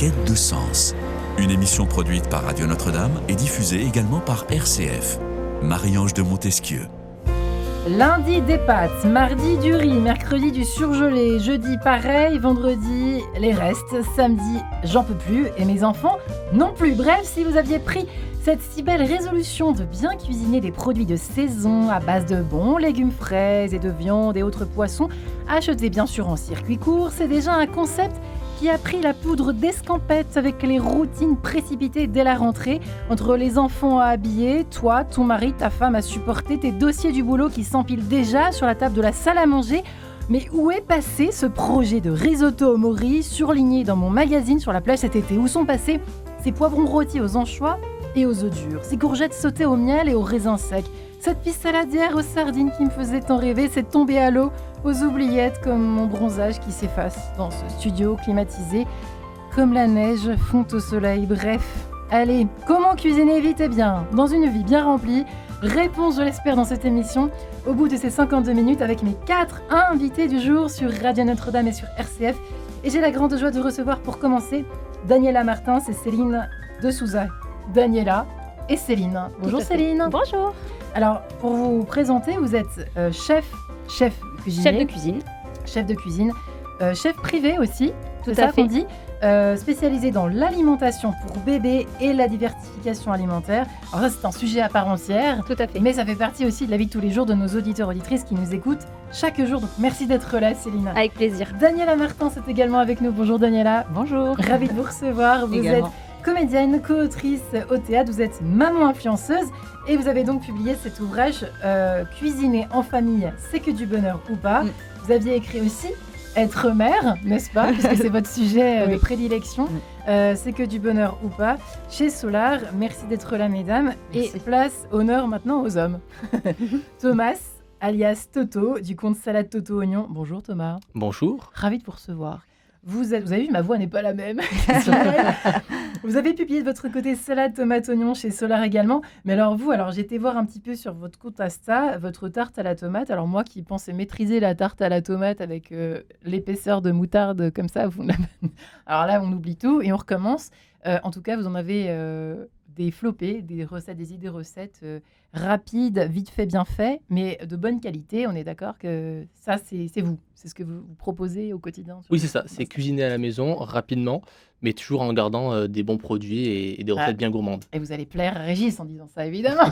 quête de sens. Une émission produite par Radio Notre-Dame et diffusée également par RCF. Marie-Ange de Montesquieu. Lundi des pâtes, mardi du riz, mercredi du surgelé, jeudi pareil, vendredi les restes, samedi j'en peux plus et mes enfants non plus. Bref, si vous aviez pris cette si belle résolution de bien cuisiner des produits de saison à base de bons légumes frais et de viande et autres poissons, achetés bien sûr en circuit court, c'est déjà un concept qui a pris la poudre d'escampette avec les routines précipitées dès la rentrée, entre les enfants à habiller, toi, ton mari, ta femme à supporter, tes dossiers du boulot qui s'empilent déjà sur la table de la salle à manger. Mais où est passé ce projet de risotto au mori surligné dans mon magazine sur la plage cet été? Où sont passés ces poivrons rôtis aux anchois et aux œufs durs, ces courgettes sautées au miel et aux raisins secs, cette piste saladière aux sardines qui me faisait tant rêver, c'est tombé à l'eau, aux oubliettes comme mon bronzage qui s'efface dans ce studio climatisé, comme la neige fond au soleil. Bref, allez, comment cuisiner vite et bien dans une vie bien remplie? Réponse, je l'espère, dans cette émission, au bout de ces 52 minutes avec mes 4 invités du jour sur Radio Notre-Dame et sur RCF. Et j'ai la grande joie de recevoir pour commencer Daniela Martins et Céline de Souza. Daniela et Céline. Bonjour Céline. Bonjour. Alors, pour vous présenter, vous êtes chef cuisinier. Chef de cuisine. Chef privé aussi, tout ça à fait. qu'on dit, spécialisé dans l'alimentation pour bébés et la diversification alimentaire. Alors ça, c'est un sujet à part entière. Tout à fait. Mais ça fait partie aussi de la vie de tous les jours de nos auditeurs auditrices qui nous écoutent chaque jour. Donc merci d'être là, Céline. Avec plaisir. Daniela Martins est également avec nous. Bonjour Daniela. Bonjour. Ravie de vous recevoir. Vous Également. êtes comédienne, co-autrice au théâtre, vous êtes maman influenceuse et vous avez donc publié cet ouvrage Cuisiner en famille, c'est que du bonheur ou pas. Vous aviez écrit aussi Être mère, n'est-ce pas, puisque c'est votre sujet de prédilection. C'est que du bonheur ou pas, chez Solar. Merci d'être là, mesdames. Merci. Et place, honneur maintenant aux hommes. Thomas, alias Toto, du compte Salade Toto Oignon. Bonjour Thomas. Bonjour. Ravi de vous recevoir. Vous avez vu, ma voix n'est pas la même. Vous avez publié de votre côté Salade Tomate Oignon chez Solar également. Mais alors j'ai été voir un petit peu sur votre compte Insta, votre tarte à la tomate. Alors moi qui pensais maîtriser la tarte à la tomate avec l'épaisseur de moutarde comme ça, alors là on oublie tout et on recommence. En tout cas, vous en avez des flopés, des recettes, des idées recettes rapides, vite fait, bien fait, mais de bonne qualité. On est d'accord que ça, c'est vous. C'est ce que vous proposez au quotidien. Oui, c'est ça. C'est cuisiner à la maison rapidement, mais toujours en gardant des bons produits et des recettes bien gourmandes. Et vous allez plaire à Régis en disant ça, évidemment.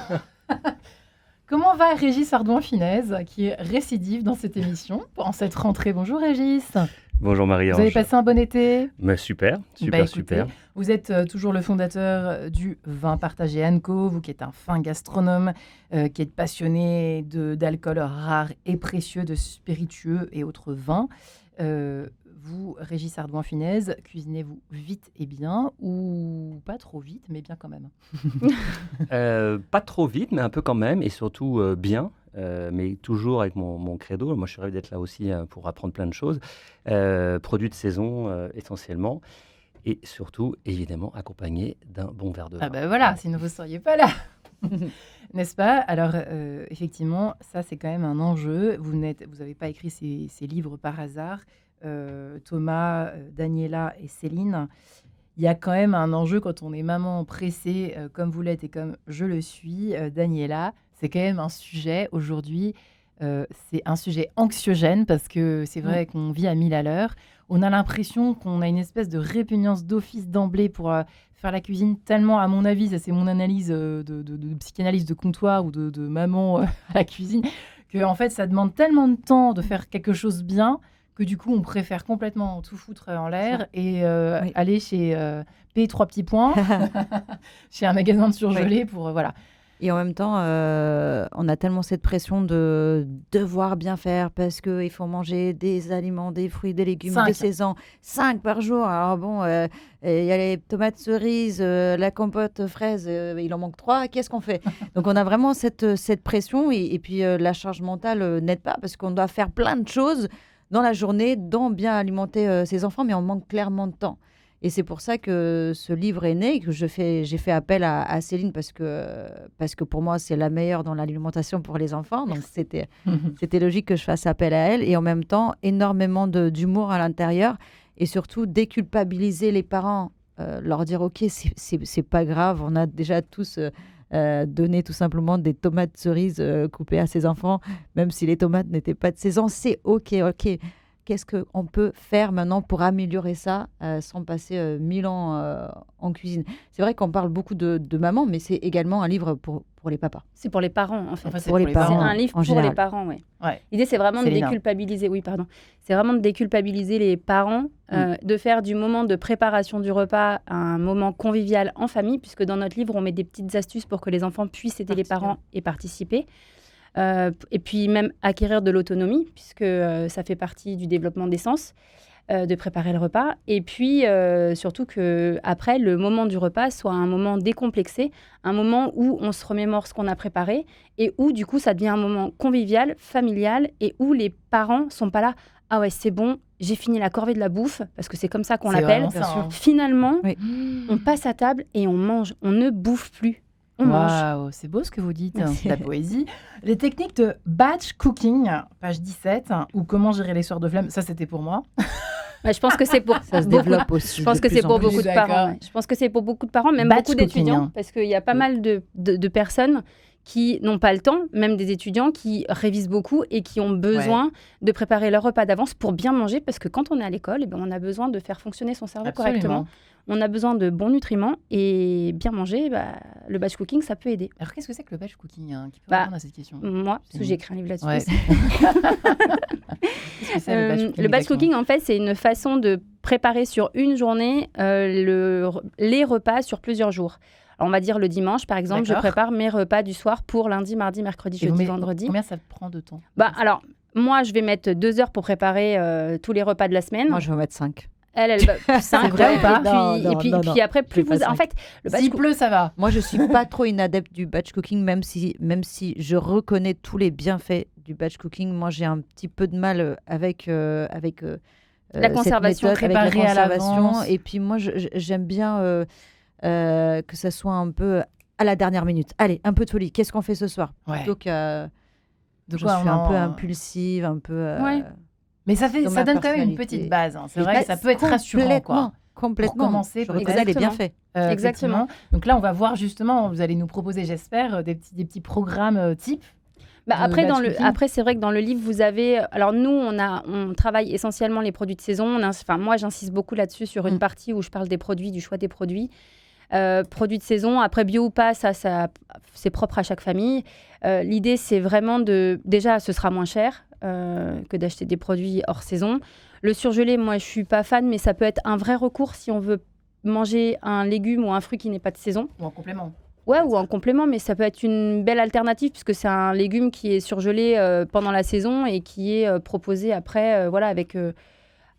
Comment va Régis Ardouin-Finez, qui est récidive dans cette émission, en cette rentrée? Bonjour Régis. Bonjour Marie-Ange. Vous avez passé un bon été? Super. Écoutez, vous êtes toujours le fondateur du Vin Partagé Anco, vous qui êtes un fin gastronome, qui êtes passionné d'alcools rares et précieux, de spiritueux et autres vins. Vous, Régis Ardouin-Finez, cuisinez-vous vite et bien ou pas trop vite, mais bien quand même? Pas trop vite, mais un peu quand même, et surtout bien. Mais toujours avec mon credo. Moi, je suis ravi d'être là aussi pour apprendre plein de choses. Produits de saison essentiellement. Et surtout, évidemment, accompagné d'un bon verre de vin. Ah ben voilà, sinon vous ne seriez pas là. N'est-ce pas? Alors, effectivement, ça, c'est quand même un enjeu. Vous n'avez pas écrit ces livres par hasard. Thomas, Daniela et Céline. Il y a quand même un enjeu quand on est maman pressée, comme vous l'êtes et comme je le suis, Daniela. C'est quand même un sujet aujourd'hui, c'est un sujet anxiogène parce que c'est vrai qu'on vit à 1000 à l'heure. On a l'impression qu'on a une espèce de répugnance d'office d'emblée pour faire la cuisine tellement, à mon avis, ça c'est mon analyse de psychanalyse de comptoir ou de maman à la cuisine, que en fait ça demande tellement de temps de faire quelque chose bien que du coup on préfère complètement tout foutre en l'air et aller chez payer 3 petits points chez un magasin de surgelés pour voilà. Et en même temps, on a tellement cette pression de devoir bien faire parce qu'il faut manger des aliments, des fruits, des légumes de saison, 5 par jour. Alors bon, il y a les tomates cerises, la compote fraise, il en manque 3. Qu'est-ce qu'on fait? Donc on a vraiment cette pression et puis la charge mentale n'aide pas parce qu'on doit faire plein de choses dans la journée, dont bien alimenter ses enfants, mais on manque clairement de temps. Et c'est pour ça que ce livre est né, que j'ai fait appel à Céline parce que pour moi, c'est la meilleure dans l'alimentation pour les enfants. Donc, c'était logique que je fasse appel à elle. Et en même temps, énormément d'humour à l'intérieur et surtout déculpabiliser les parents leur dire ok, c'est pas grave, on a déjà tous donné tout simplement des tomates cerises coupées à ses enfants, même si les tomates n'étaient pas de saison, c'est ok. Qu'est-ce qu'on peut faire maintenant pour améliorer ça sans passer 1000 ans en cuisine? C'est vrai qu'on parle beaucoup de maman, mais c'est également un livre pour les papas. C'est pour les parents, en fait. Enfin, Pour les parents, C'est un livre en pour général. les parents, oui. Ouais. L'idée, c'est vraiment de Célina. déculpabiliser. Oui, pardon. C'est vraiment de déculpabiliser les parents, de faire du moment de préparation du repas un moment convivial en famille, puisque dans notre livre, on met des petites astuces pour que les enfants puissent aider les parents et participer. Et puis même acquérir de l'autonomie, puisque ça fait partie du développement des sens, de préparer le repas. Et puis surtout qu'après, le moment du repas soit un moment décomplexé, un moment où on se remémore ce qu'on a préparé et où du coup ça devient un moment convivial, familial, et où les parents sont pas là « Ah ouais, c'est bon, j'ai fini la corvée de la bouffe », parce que c'est comme ça qu'on C'est l'appelle. vraiment ça, hein. Finalement, Oui. on passe à table et on mange. On ne bouffe plus. On mange. Waouh, c'est beau ce que vous dites, Merci. la poésie. Les techniques de batch cooking, page 17, ou comment gérer les soirs de flemme, ça c'était pour moi. Ouais, je pense que c'est pour Ça se beaucoup. développe aussi. Je pense de que plus c'est en pour plus, beaucoup de d'accord. parents. Ouais. Je pense que c'est pour beaucoup de parents, même Batch beaucoup cooking, d'étudiants, hein. parce qu'il y a pas mal de personnes qui n'ont pas le temps, même des étudiants qui révisent beaucoup et qui ont besoin de préparer leur repas d'avance pour bien manger, parce que quand on est à l'école, eh ben, on a besoin de faire fonctionner son cerveau correctement. On a besoin de bons nutriments et bien manger, le batch cooking, ça peut aider. Alors qu'est-ce que c'est que le batch cooking, hein, qui peut Bah, répondre à cette question? Moi, parce que j'ai écrit un livre là-dessus. Ouais. aussi. Qu'est-ce que c'est le batch cooking? Le batch exactement cooking, en fait, c'est une façon de préparer sur une journée les repas sur plusieurs jours. Alors, on va dire le dimanche, par exemple, je D'accord. prépare mes repas du soir pour lundi, mardi, mercredi, Et vous jeudi, mettez- vendredi. Combien ça prend de temps? Alors, moi, je vais mettre 2 heures pour préparer tous les repas de la semaine. Moi, je vais en mettre 5. Elle va 5 C'est vrai ou pas? et puis après, plus Je fais vous... pas En fait, le batch S'il pleut, ça va. Moi, je suis pas trop une adepte du batch cooking, même si je reconnais tous les bienfaits du batch cooking. Moi, j'ai un petit peu de mal avec La conservation, cette méthode, avec préparer la à conservation. l'avance. Et puis moi, j'aime bien que ça soit un peu à la dernière minute. Allez, un peu de folie. Qu'est-ce qu'on fait ce soir? Ouais. Plutôt que De je quoi suis on un peu en- impulsive, un peu. Ouais. Mais ça dans donne ma quand même une personnalité. petite base, hein. C'est Et vrai bah, que ça peut être rassurant, quoi. Complètement. Pour commencer, je peut-être. reconnais les Exactement. bienfaits. Exactement. Effectivement. Donc là, on va voir justement, vous allez nous proposer, j'espère, des petits programmes types. de Après, batch cooking. après, c'est vrai que dans le livre, vous avez... Alors, nous, on travaille essentiellement les produits de saison. Moi, j'insiste beaucoup là-dessus sur une partie où je parle des produits, du choix des produits. Produits de saison, après bio ou pas, ça c'est propre à chaque famille. L'idée, c'est vraiment déjà, ce sera moins cher que d'acheter des produits hors saison. Le surgelé, moi, je suis pas fan, mais ça peut être un vrai recours si on veut manger un légume ou un fruit qui n'est pas de saison. Ou en complément. Ouais, ou en complément, mais ça peut être une belle alternative puisque c'est un légume qui est surgelé pendant la saison et qui est proposé après,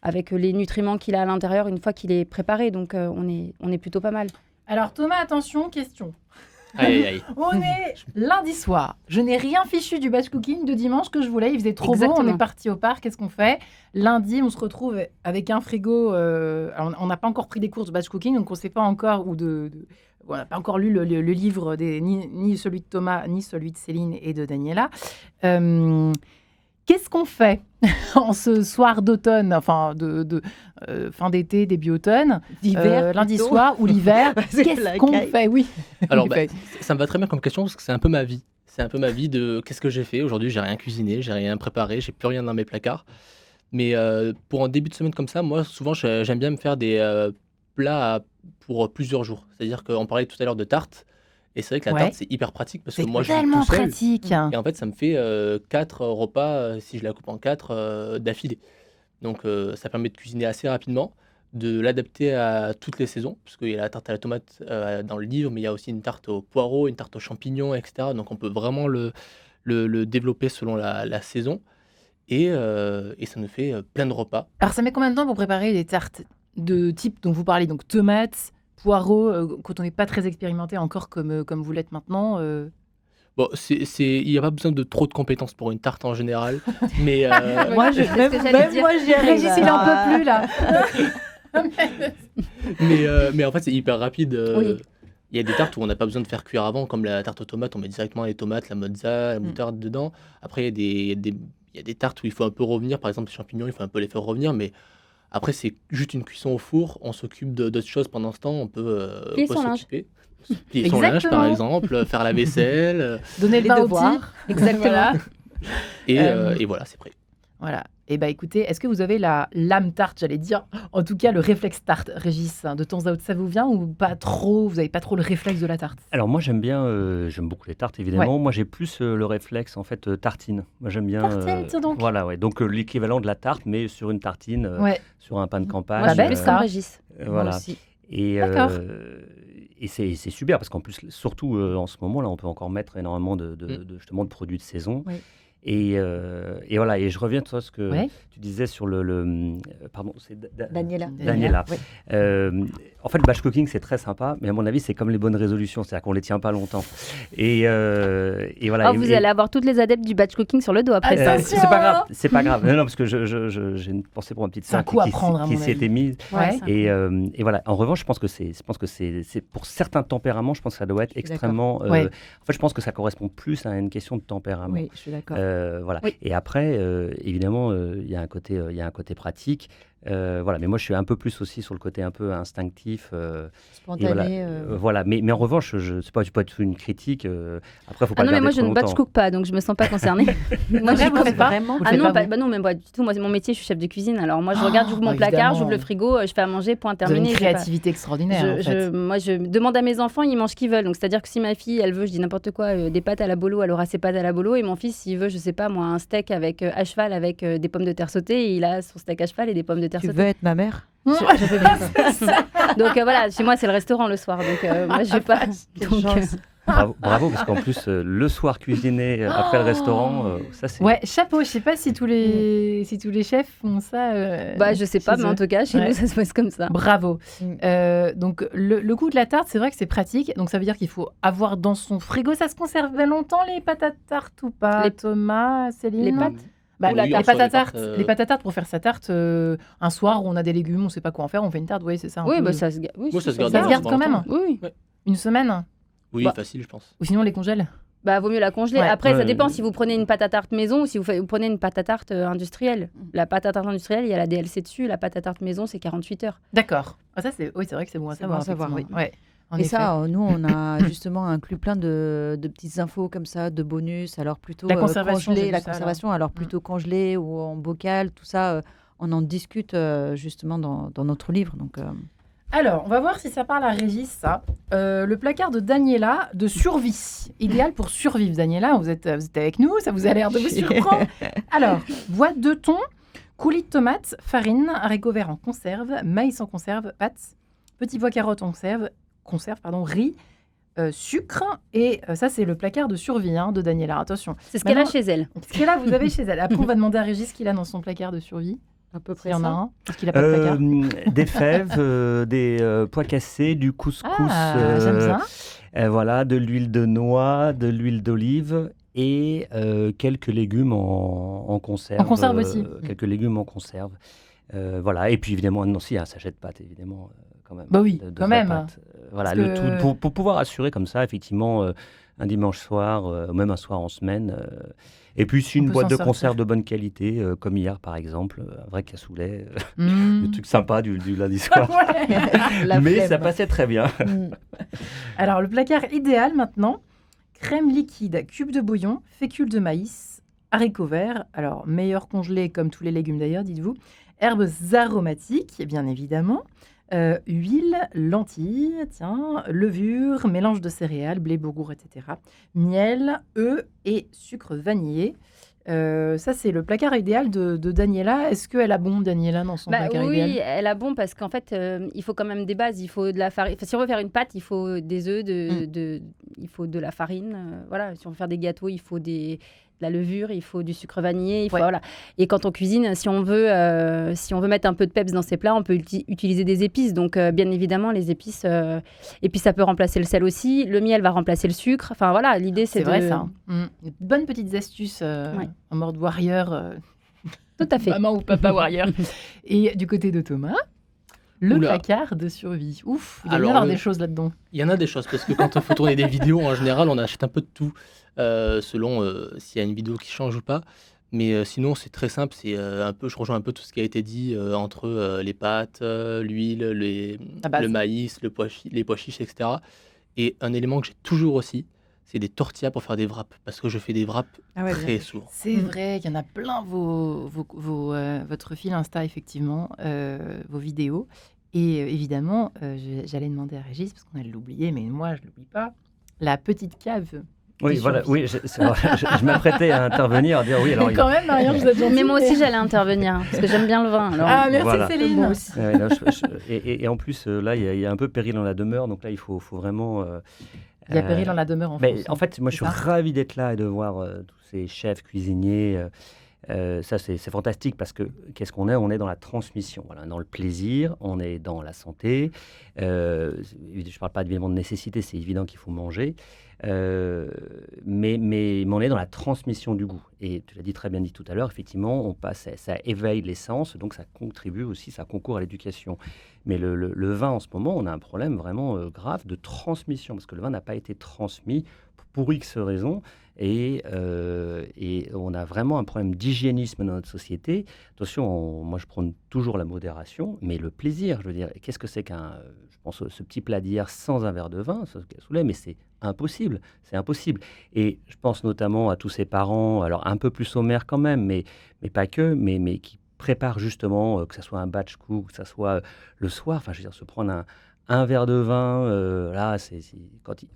avec les nutriments qu'il a à l'intérieur une fois qu'il est préparé. Donc, on est plutôt pas mal. Alors Thomas, attention, question. Aïe, aïe, aïe. On est lundi soir. Je n'ai rien fichu du batch cooking de dimanche que je voulais. Il faisait trop beau. Exactement. On est parti au parc. Qu'est-ce qu'on fait? Lundi, on se retrouve avec un frigo. Alors, on n'a pas encore pris des cours de batch cooking, donc on ne sait pas encore on n'a pas encore lu le livre ni celui de Thomas, ni celui de Céline et de Daniela. Qu'est-ce qu'on fait en ce soir d'automne, enfin de fin d'été, début automne, L'hiver. lundi plutôt. soir ou l'hiver? Parce que Qu'est-ce la qu'on caille. fait? Oui. Alors, Oui, ça me va très bien comme question parce que c'est un peu ma vie. C'est un peu ma vie de qu'est-ce que j'ai fait. Aujourd'hui, j'ai rien cuisiné, j'ai rien préparé, j'ai plus rien dans mes placards. Mais pour un début de semaine comme ça, moi, souvent, j'aime bien me faire des plats pour plusieurs jours. C'est-à-dire qu'on parlait tout à l'heure de tarte. Et c'est vrai que la Ouais. tarte, c'est hyper pratique parce que c'est moi, je vis tellement tout seul. pratique. Et en fait, ça me fait 4 repas, si je la coupe en 4, d'affilée. Donc, ça permet de cuisiner assez rapidement, de l'adapter à toutes les saisons, parce qu'il y a la tarte à la tomate dans le livre, mais il y a aussi une tarte aux poireaux, une tarte aux champignons, etc. Donc, on peut vraiment le développer selon la saison. Et ça nous fait plein de repas. Alors, ça met combien de temps pour préparer les tartes de type dont vous parlez, donc tomates, poireaux, quand on n'est pas très expérimenté encore comme vous l'êtes maintenant Bon, il n'y a pas besoin de trop de compétences pour une tarte en général, mais Moi, C'est ce que j'allais dire. moi, j'y arrive. Régis, il en peut plus, là. mais en fait, c'est hyper rapide. Oui. Il y a des tartes où on n'a pas besoin de faire cuire avant, comme la tarte aux tomates, on met directement les tomates, la mozza, la moutarde dedans. Après, il y a des tartes où il faut un peu revenir, par exemple les champignons, il faut un peu les faire revenir, mais Après, c'est juste une cuisson au four. On s'occupe d'autres choses pendant ce temps. On peut Plier son linge. s'occuper. Plier son linge, par Exactement. exemple, faire la vaisselle. Donner le Les bain au devoirs. petit. Exactement. Et voilà, c'est prêt. Voilà. Et bah écoutez, est-ce que vous avez l'âme tarte, j'allais dire, en tout cas le réflexe tarte, Régis, de temps à autre, ça vous vient ou pas trop? Vous n'avez pas trop le réflexe de la tarte? Alors moi j'aime beaucoup les tartes évidemment. Moi j'ai plus le réflexe en fait tartine. Moi j'aime bien. Tartine, tiens donc. Voilà ouais. Donc l'équivalent de la tarte mais sur une tartine, Ouais. sur un pain de campagne. Moi, je suis bête, plus ça. comme Régis. Voilà. Moi aussi. Et, D'accord. et c'est super parce qu'en plus, surtout en ce moment, là, on peut encore mettre énormément justement de produits de saison. Oui. Et voilà, et je reviens sur ce que Ouais. tu disais sur pardon, c'est Daniela. Daniela. Oui. En fait, le batch cooking, c'est très sympa, mais à mon avis, c'est comme les bonnes résolutions, c'est-à-dire qu'on les tient pas longtemps. Et voilà. Vous allez avoir toutes les adeptes du batch cooking sur le dos après ça. Attention. c'est pas grave, c'est pas grave. Non, parce que j'ai une pensée pour ma petite C'est un sœur coup à prendre, à qui mon s'y avis. était mise. Ouais, ça. Et voilà. En revanche, je pense que c'est pour certains tempéraments, je pense que ça doit être suis d'accord. extrêmement. Ouais. En fait, je pense que ça correspond plus à une question de tempérament. Oui, je suis d'accord. Voilà. Oui. Et après, évidemment, il y a un côté pratique. Voilà. Mais moi, je suis un peu plus aussi sur le côté un peu instinctif. Et voilà. Spontané. Voilà. Mais en revanche, je sais pas, tu peux être une critique. Après, faut pas Ah non, le mais moi garder je trop ne batch longtemps. cook pas, donc je me sens pas concernée. moi, Vrai, je vous cook faites pas vraiment. Vous le Ah faites non, pas, vous non, mais pas du tout. Moi, mon métier, je suis chef de cuisine. Alors moi, je regarde, j'ouvre mon placard, évidemment. j'ouvre le frigo, je fais à manger, point Vous avez terminé. une j'ai pas- créativité extraordinaire, en fait. Moi, je demande à mes enfants, ils mangent ce qu'ils veulent. Donc, c'est-à-dire que si ma fille, elle veut, je dis n'importe quoi, des pâtes à la bolo, elle aura ses pâtes à la bolo. Et mon fils, s'il veut, je sais pas, moi, un steak avec à cheval avec des pommes de terre sautées, il a son steak à cheval et des pommes de terre Tu sautées. veux être ma mère? Je veux bien ça. Donc voilà, chez moi, c'est le restaurant le soir. Donc moi, je vais pas. Donc, chance. Bravo, parce qu'en plus, le soir cuisiner après le restaurant, ça c'est. Ouais, chapeau. Je sais pas si tous les chefs font ça. bah, je sais pas, chez mais en eux. tout cas, chez Ouais. nous, ça se passe comme ça. Bravo. Mm. Donc le goût de la tarte, c'est vrai que c'est pratique. Donc ça veut dire qu'il faut avoir dans son frigo. Ça se conserve longtemps les pâtes à tarte ou pas? Les- Thomas, Céline. Les pâtes Bah, Ou les la pâtes à tarte, tarte. Les pâtes à tarte pour faire sa tarte. Un soir où on a des légumes, on sait pas quoi en faire, on fait une tarte. Oui, c'est ça. un Oui, peu. bah ça se garde. Oui, Moi, ça se garde Ça se garde pendant quand même. longtemps. Oui. Une semaine. Oui, Bah. facile, je pense. Ou sinon on les congèle. Bah, vaut mieux la congeler. Ouais. Après, ça Ouais. dépend si vous prenez une pâte à tarte maison ou si vous prenez une pâte à tarte industrielle. La pâte à tarte industrielle, il y a la DLC dessus. La pâte à tarte maison, c'est 48 heures. D'accord. Ah, ça c'est. Oui, c'est vrai que c'est bon à C'est savoir. bon à savoir, effectivement. oui. Ouais. En Et effet. ça, nous, on a justement inclus plein de petites infos comme ça, de bonus. Alors plutôt La conservation, j'ai congelé, vu la ça, conservation, alors plutôt congelé ou en bocal, tout ça, on en discute justement dans notre livre. Donc, Alors, on va voir si ça parle à Régis, ça. Le placard de Daniela, de survie. Idéal pour survivre, Daniela. Vous êtes avec nous, ça vous a l'air de vous surprendre. Alors, boîte de thon, coulis de tomates, farine, haricots verts en conserve, maïs en conserve, pâtes, petits pois carottes en conserve, riz, sucre. Et ça, c'est le placard de survie de Daniela. Attention. C'est ce qu'elle a Maintenant- chez elle. Ce que là, vous avez chez elle. Après, on va demander à Régis ce qu'il a dans son placard de survie. à peu S'il près y en a ça. un. Parce qu'il n'a pas de placard. Des fèves, des pois cassés, du couscous. J'aime bien. Voilà, de l'huile de noix, de l'huile d'olive et quelques légumes en conserve. En conserve aussi. Quelques légumes en conserve. Voilà, et puis évidemment, non, si, un sachet de pâtes, évidemment, quand même. Bah oui, de quand vraies même. pâtes. Voilà, Parce le que- tout, pour pouvoir assurer comme ça, effectivement, un dimanche soir, même un soir en semaine. Et puis, si On une peut boîte s'en de sortir. conserve de bonne qualité, comme hier par exemple, un vrai cassoulet, Mmh. le truc sympa du lundi soir. La Mais flemme. ça passait très bien. Mm. Alors, le placard idéal maintenant, crème liquide, cube de bouillon, fécule de maïs, haricots verts, alors meilleur congelé comme tous les légumes d'ailleurs, dites-vous, herbes aromatiques, bien évidemment, huile, lentilles, tiens, levure, mélange de céréales, blé, bourgour, etc., miel, œufs et sucre vanillé. Ça, c'est le placard idéal de Daniela. Est-ce qu'elle a bon, Daniela, dans son placard oui, idéal? elle a bon parce qu'en fait, il faut quand même des bases. Il faut de la farine. Enfin, si on veut faire une pâte, il faut des œufs, il faut de la farine. Voilà. Si on veut faire des gâteaux, il faut de la levure, il faut du sucre vanillé. Ouais. Voilà. Et quand on cuisine, si on veut mettre un peu de peps dans ses plats, on peut utiliser des épices. Donc, bien évidemment, les épices. Et puis, ça peut remplacer le sel aussi. Le miel va remplacer le sucre. Enfin, voilà. L'idée, c'est C'est vrai, de... ça. De bonnes petites astuces Ouais. en mode warrior. Tout à fait. Maman ou papa warrior. Et du côté de Thomas, le Oula. placard de survie. Ouf, il doit y Alors, avoir le- des choses là-dedans. Il y en a des choses, parce que quand il faut tourner des vidéos, en général, on achète un peu de tout, selon s'il y a une vidéo qui change ou pas. Mais sinon, c'est très simple. Je rejoins un peu tout ce qui a été dit entre les pâtes, l'huile, le maïs, les pois chiches, etc. Et un élément que j'ai toujours aussi, c'est des tortillas pour faire des wraps. Parce que je fais des wraps très souvent. C'est vrai, il y en a plein votre fil Insta, effectivement, vos vidéos. Et évidemment, j'allais demander à Régis, parce qu'on allait l'oublier, mais moi, je ne l'oublie pas, la petite cave. Oui, voilà, oui, je m'apprêtais à intervenir, à dire oui. Alors, quand même, Marion, je vous ai dit. Mais moi aussi, j'allais intervenir, parce que j'aime bien le vin. Alors. Ah, merci Céline. Moi aussi. Ouais, là, et en plus, là, il y a un peu péril dans la demeure, donc là, il faut vraiment... il y a péril dans la demeure en France. En fait, moi, je suis ravi d'être là et de voir tous ces chefs, cuisiniers. Ça, c'est fantastique parce que qu'est-ce qu'on est ? On est dans la transmission, voilà, dans le plaisir, on est dans la santé. Je ne parle pas évidemment de nécessité, c'est évident qu'il faut manger. Mais on est dans la transmission du goût. Et tu l'as très bien dit tout à l'heure, effectivement, ça éveille les sens, donc ça contribue aussi, ça concourt à l'éducation. Mais le vin, en ce moment, on a un problème vraiment grave de transmission, parce que le vin n'a pas été transmis pour X raisons. Et on a vraiment un problème d'hygiénisme dans notre société. Attention, moi je prône toujours la modération, mais le plaisir, je veux dire, qu'est-ce que c'est je pense ce petit plat d'hier sans un verre de vin, mais c'est impossible, c'est impossible. Et je pense notamment à tous ces parents, alors un peu plus sommaires quand même, mais pas que, mais qui préparent justement, que ce soit un batch cook, que ce soit le soir, enfin je veux dire, se prendre un verre de vin, là,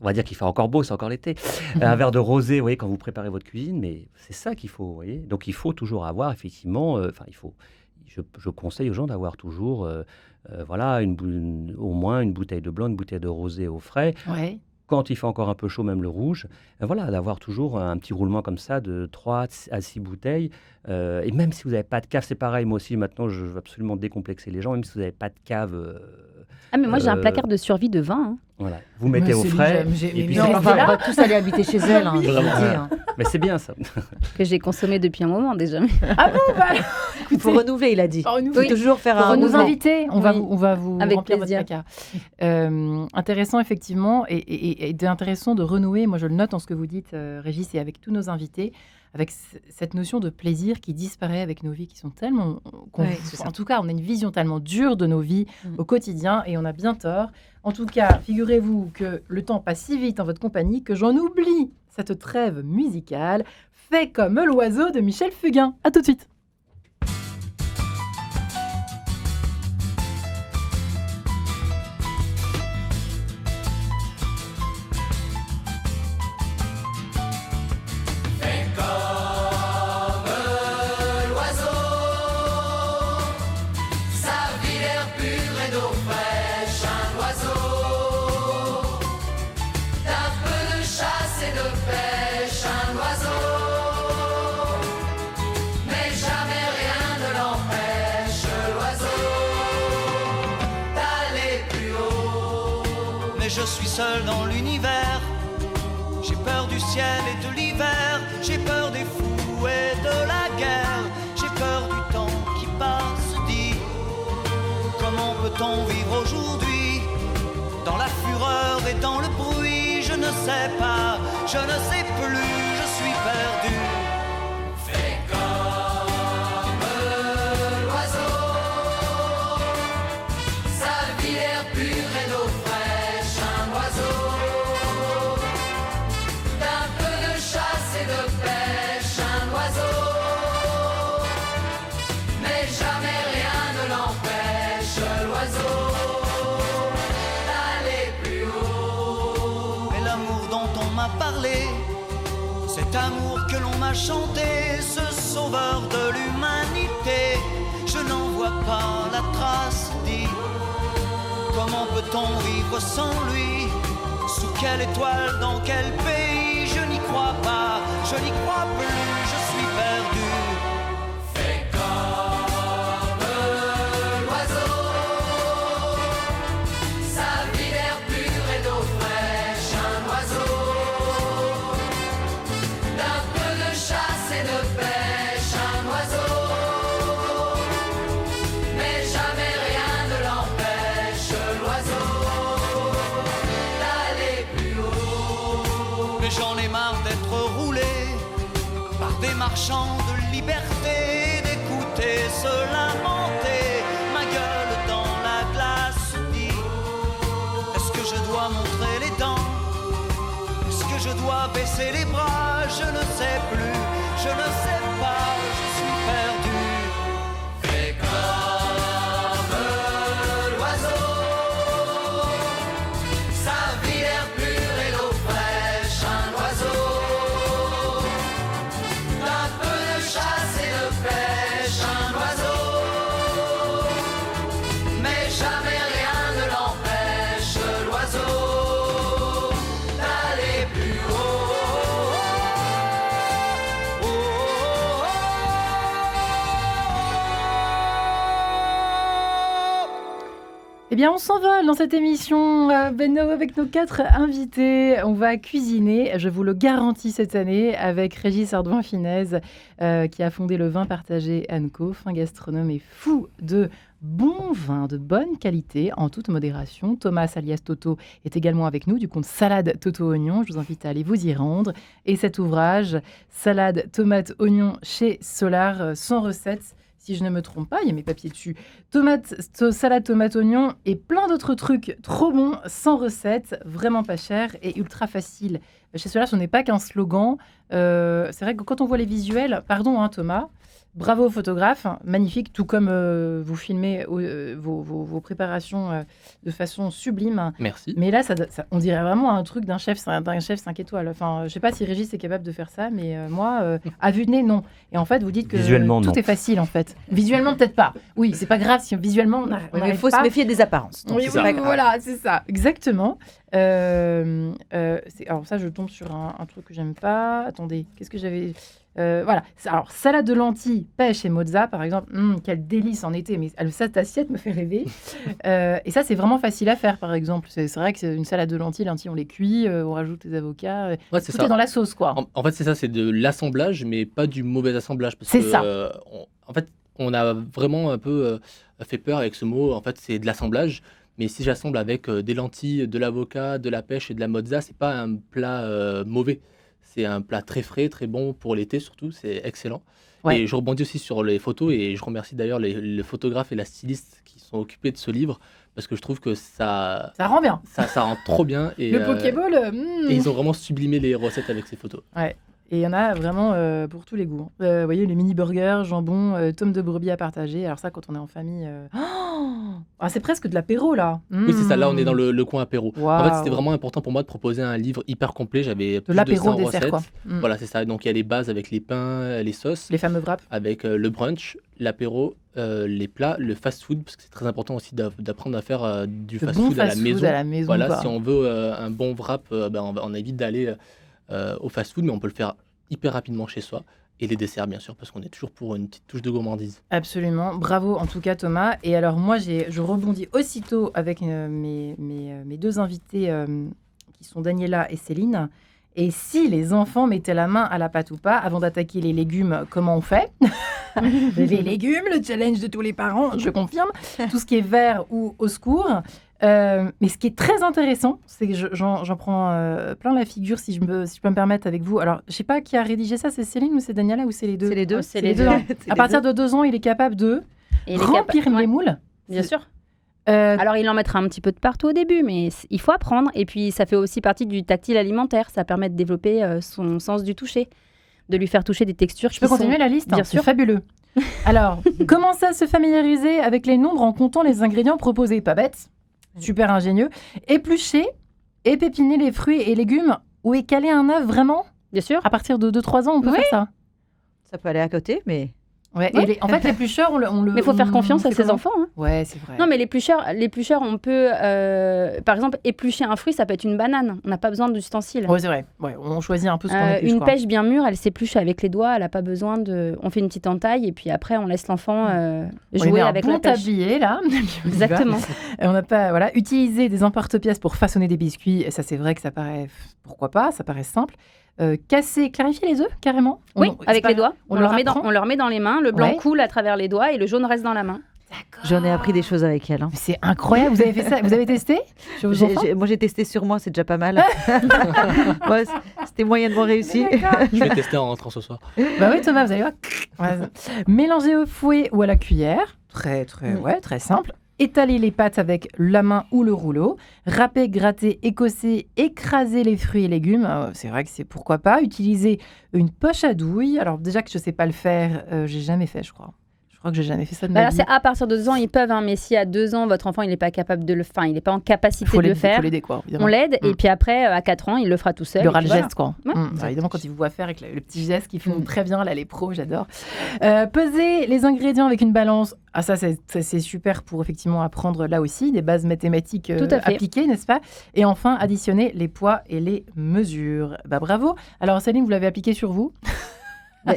on va dire qu'il fait encore beau, c'est encore l'été. Un verre de rosé, vous voyez, quand vous préparez votre cuisine, mais c'est ça qu'il faut, vous voyez. Donc, il faut toujours avoir, effectivement, je conseille aux gens d'avoir toujours, au moins une bouteille de blanc, une bouteille de rosé au frais. Ouais. Quand il fait encore un peu chaud, même le rouge, d'avoir toujours un petit roulement comme ça de 3 à 6 bouteilles. Et même si vous n'avez pas de cave, c'est pareil, moi aussi, maintenant, je veux absolument décomplexer les gens, même si vous n'avez pas de cave... mais moi, j'ai un placard de survie de vin. Hein. Voilà. Vous mettez au frais. On va tous aller habiter chez elle. Mais c'est bien, ça. Que j'ai consommé depuis un moment, déjà. Ah bon, il faut renouveler, il a dit. Il faut toujours faire un nous inviter. On va vous avec remplir plaisir. Votre placard. Intéressant, effectivement, et intéressant de renouer. Moi, je le note en ce que vous dites, Régis, et avec tous nos invités, avec cette notion de plaisir qui disparaît avec nos vies qui sont tellement... en tout cas, on a une vision tellement dure de nos vies au quotidien et on a bien tort. En tout cas, figurez-vous que le temps passe si vite en votre compagnie que j'en oublie cette trêve musicale. Fais comme l'oiseau de Michel Fugain. À tout de suite. Je suis seul dans l'univers. J'ai peur du ciel et de l'hiver. J'ai peur des fous et de la guerre. J'ai peur du temps qui passe. Dis, comment peut-on vivre aujourd'hui dans la fureur et dans le bruit? Je ne sais pas, je ne sais plus, je suis perdu. Fais comme l'oiseau. Sa vie l'air pur et d'eau fraîche. Cet amour que l'on m'a chanté, ce sauveur de l'humanité, je n'en vois pas la trace. Dis, comment peut-on vivre sans lui? Sous quelle étoile, dans quel pays? Je n'y crois pas, je n'y crois plus, je suis perdu. Fais comme l'oiseau. Sa vie d'air pur et d'eau fraîche, un oiseau. J'en ai marre d'être roulé par des marchands de liberté. liberté d'écouter se lamenter. Ma gueule dans la glace dit: est-ce que je dois montrer les dents? Est-ce que je dois baisser les bras? Je ne sais plus, je ne sais pas, je suis perdu. Fais comme l'oiseau, sa vie l'air pur et l'eau fraîche, un oiseau d'un peu de chasse et de pêche, un oiseau, mais jamais rien ne l'empêche, l'oiseau, d'aller plus haut. Eh bien, on s'envole dans cette émission avec nos 4 invités. On va cuisiner, je vous le garantis cette année, avec Régis Ardouin-Finez, qui a fondé le Vin Partagé & Co, fin gastronome et fou de bons vins de bonne qualité, en toute modération. Thomas, alias Toto, est également avec nous, du compte Salade Toto Oignon. Je vous invite à aller vous y rendre. Et cet ouvrage, Salade Tomate Oignon chez Solar, sans recettes, si je ne me trompe pas, il y a mes papiers dessus. Salade, tomate, oignon et plein d'autres trucs trop bons, sans recette, vraiment pas cher et ultra facile. Chez Solar, ce n'est pas qu'un slogan. C'est vrai que quand on voit les visuels, pardon Thomas, bravo photographe, magnifique, tout comme vous filmez vos préparations de façon sublime. Merci. Mais là, on dirait vraiment un truc d'un chef 5 étoiles. Enfin, je ne sais pas si Régis est capable de faire ça, mais moi, à vue de nez, non. Et en fait, vous dites que Visuellement, tout non. est facile, en fait. Visuellement, peut-être pas. Oui, c'est pas grave si visuellement, on n'arrive Il faut se méfier des apparences. Donc Oui, c'est pas grave. voilà, c'est ça, exactement. Alors ça, je tombe sur un truc que j'aime pas. Attendez, qu'est-ce que j'avais... voilà. Alors, salade de lentilles, pêche et mozza, par exemple. Quel délice en été, mais cette assiette me fait rêver. Et ça, c'est vraiment facile à faire, par exemple. C'est vrai que c'est une salade de lentilles, on les cuit, on rajoute des avocats. Ouais, c'est tout ça. est dans la sauce, quoi. En fait, c'est ça, c'est de l'assemblage, mais pas du mauvais assemblage. Parce C'est que, ça. En fait, on a vraiment un peu fait peur avec ce mot. En fait, c'est de l'assemblage. Mais si j'assemble avec des lentilles, de l'avocat, de la pêche et de la mozza, c'est pas un plat mauvais. C'est un plat très frais, très bon pour l'été surtout. C'est excellent. Ouais. Et je rebondis aussi sur les photos et je remercie d'ailleurs les photographes et la styliste qui sont occupés de ce livre parce que je trouve que ça Ça rend bien. rend trop bien. Et, Le Pokéball, et ils ont vraiment sublimé les recettes avec ces photos. Ouais. Et il y en a vraiment pour tous les goûts. Vous voyez, les mini-burgers, jambon, tomes de brebis à partager. Alors ça, quand on est en famille... c'est presque de l'apéro, là. Oui, c'est ça. Là, on est dans le coin apéro. En fait, Waouh. c'était vraiment important pour moi de proposer un livre hyper complet. J'avais De plus de l'apéro 100 dessert, recettes. quoi. Voilà, c'est ça. Donc, il y a les bases avec les pains, les sauces, Les fameux wraps. avec le brunch, l'apéro, les plats, le fast-food, parce que c'est très important aussi d'apprendre à faire du Le fast-food bon à la fast-food maison. à la maison, Voilà, quoi. si on veut un bon wrap, on évite d'aller au fast-food, mais on peut le faire hyper rapidement chez soi. Et les desserts, bien sûr, parce qu'on est toujours pour une petite touche de gourmandise. Absolument. Bravo, en tout cas, Thomas. Et alors, moi, je rebondis aussitôt avec mes 2 invités qui sont Daniela et Céline. Et si les enfants mettaient la main à la pâte ou pas, avant d'attaquer les légumes, comment on fait? Les légumes, le challenge de tous les parents, je confirme. Tout ce qui est vert ou au secours. Mais ce qui est très intéressant, c'est que j'en prends plein la figure, si je peux me permettre, avec vous. Alors, je ne sais pas qui a rédigé ça, c'est Céline ou c'est Daniela ou c'est les deux? C'est les deux. C'est les deux. hein. C'est À les partir deux. de 2 ans, il est capable de Et il est remplir capa- les ouais, moules. Bien sûr. Euh, Alors, il en mettra un petit peu de partout au début, mais il faut apprendre. Et puis, ça fait aussi partie du tactile alimentaire. Ça permet de développer son sens du toucher, de lui faire toucher des textures. Je peux continuer la liste? Bien C'est sûr. fabuleux. Alors, commencez à se familiariser avec les nombres en comptant les ingrédients proposés. Pas bête, super ingénieux. Éplucher, épépiner les fruits et légumes ou écaler un œuf, vraiment? Bien sûr. À partir de 2-3 ans, on peut Oui. faire ça. Ça peut aller à côté, mais Ouais. Ouais. Et en fait, l'éplucheur, on le. Mais il faut faire confiance à fait ses comment? enfants. Hein. Ouais, c'est vrai. Non, mais l'éplucheur, on peut, par exemple, éplucher un fruit, ça peut être une banane. On n'a pas besoin d'ustensiles. Ouais, c'est vrai. Ouais, on choisit un peu ce qu'on épluche. Une quoi. pêche bien mûre, elle s'épluche avec les doigts. Elle n'a pas besoin de. On fait une petite entaille et puis après, on laisse l'enfant On lui jouer met un avec bon la pêche. tablier, là. Puis on y va. Exactement. On n'a pas, voilà, utiliser des emporte-pièces pour façonner des biscuits. Et ça, c'est vrai que ça paraît, pourquoi pas, ça paraît simple. Casser, clarifier les œufs, carrément. Oui, c'est avec pas- les doigts. on On leur leur apprend. met dans les mains. Le blanc Ouais. coule à travers les doigts et le jaune reste dans la main. j'en ai appris des choses avec elle. hein. Mais c'est incroyable. Vous avez fait ça? Vous avez testé sur vos enfants? Moi, j'ai testé sur moi, c'est déjà pas mal. Ouais, c'était moyennement réussi. D'accord. Je vais tester en rentrant ce soir. Bah oui, Thomas, vous allez voir. Ouais. Mélangez au fouet ou à la cuillère. Très simple. Étalez les pâtes avec la main ou le rouleau. Râpez, grattez, écossez, écrasez les fruits et légumes. C'est vrai que c'est pourquoi pas. Utilisez une poche à douille. Alors déjà que je ne sais pas le faire, j'ai jamais fait, je crois. Je crois que j'ai jamais fait ça de ma vie. C'est à partir de 2 ans, ils peuvent, mais si à 2 ans, votre enfant, il n'est pas capable de le faire, il n'est pas en capacité de le faire. Il faut l'aider, quoi, évidemment. On l'aide, et puis après, à 4 ans, il le fera tout seul. Il aura le geste, quoi. Ouais. Évidemment, quand ils vous voient faire avec le petit geste qu'ils font très bien, là, les pros, j'adore. Pesez les ingrédients avec une balance. Ah, ça, c'est super pour effectivement apprendre là aussi des bases mathématiques appliquées, n'est-ce pas? Et enfin, additionner les poids et les mesures. Bravo. Alors, Céline, vous l'avez appliqué sur vous?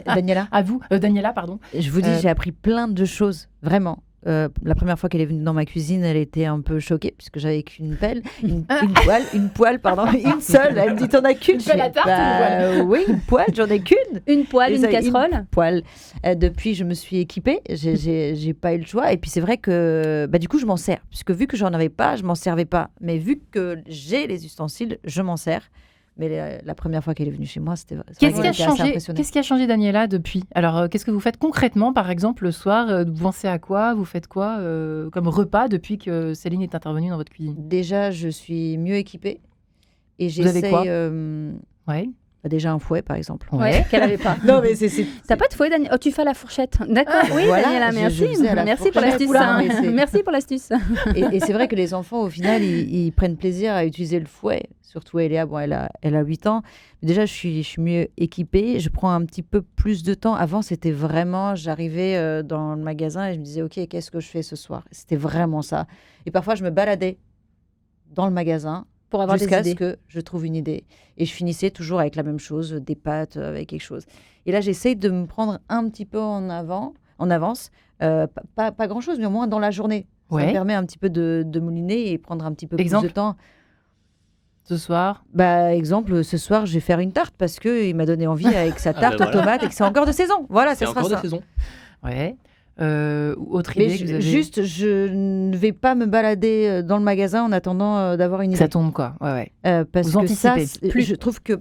Daniela. À vous, Daniela, pardon. Je vous dis, j'ai appris plein de choses, vraiment. La première fois qu'elle est venue dans ma cuisine, elle était un peu choquée puisque j'avais qu'une pelle, une poêle, une seule. Elle me dit, t'en as qu'une? Une pelle à tarte ou une poêle? Oui, une poêle, j'en ai qu'une. Une poêle, une casserole. Une poêle. Depuis, je me suis équipée, j'ai pas eu le choix. Et puis c'est vrai que du coup, je m'en sers. Puisque vu que j'en avais pas, je m'en servais pas. Mais vu que j'ai les ustensiles, je m'en sers. Mais la première fois qu'elle est venue chez moi, c'était Qu'est-ce qui a changé, Daniela, depuis? Alors, qu'est-ce que vous faites concrètement, par exemple, le soir? Vous pensez à quoi? Vous faites quoi comme repas depuis que Céline est intervenue dans votre cuisine? Déjà, je suis mieux équipée. Et vous avez quoi? Ouais. Déjà un fouet, par exemple. Ouais, qu'elle n'avait pas. Non, mais T'as pas de fouet, Daniela? Oh, tu fais à la fourchette. D'accord, oui, voilà, Daniela, merci. Merci pour l'astuce. Merci pour l'astuce. Et c'est vrai que les enfants, au final, ils prennent plaisir à utiliser le fouet. Surtout Eléa, elle a 8 ans. Déjà, je suis mieux équipée. Je prends un petit peu plus de temps. Avant, c'était vraiment, j'arrivais dans le magasin et je me disais, OK, qu'est-ce que je fais ce soir? C'était vraiment ça. Et parfois, je me baladais dans le magasin pour avoir jusqu'à des idées. ce que je trouve une idée. Et je finissais toujours avec la même chose, des pâtes, avec quelque chose. Et là, j'essaye de me prendre un petit peu en avance. Pas grand-chose, mais au moins dans la journée. Ça me permet un petit peu de mouliner et prendre un petit peu plus de temps. Ce soir? Exemple, ce soir, je vais faire une tarte parce qu'il m'a donné envie avec sa tarte aux tomates et que c'est encore de saison. Voilà, ça sera ça. C'est encore de saison. Ouais. Autre idée que vous avez... Juste, je ne vais pas me balader dans le magasin en attendant d'avoir une idée. Ça tombe, quoi. Ouais. Parce vous que ça, plus. je trouve que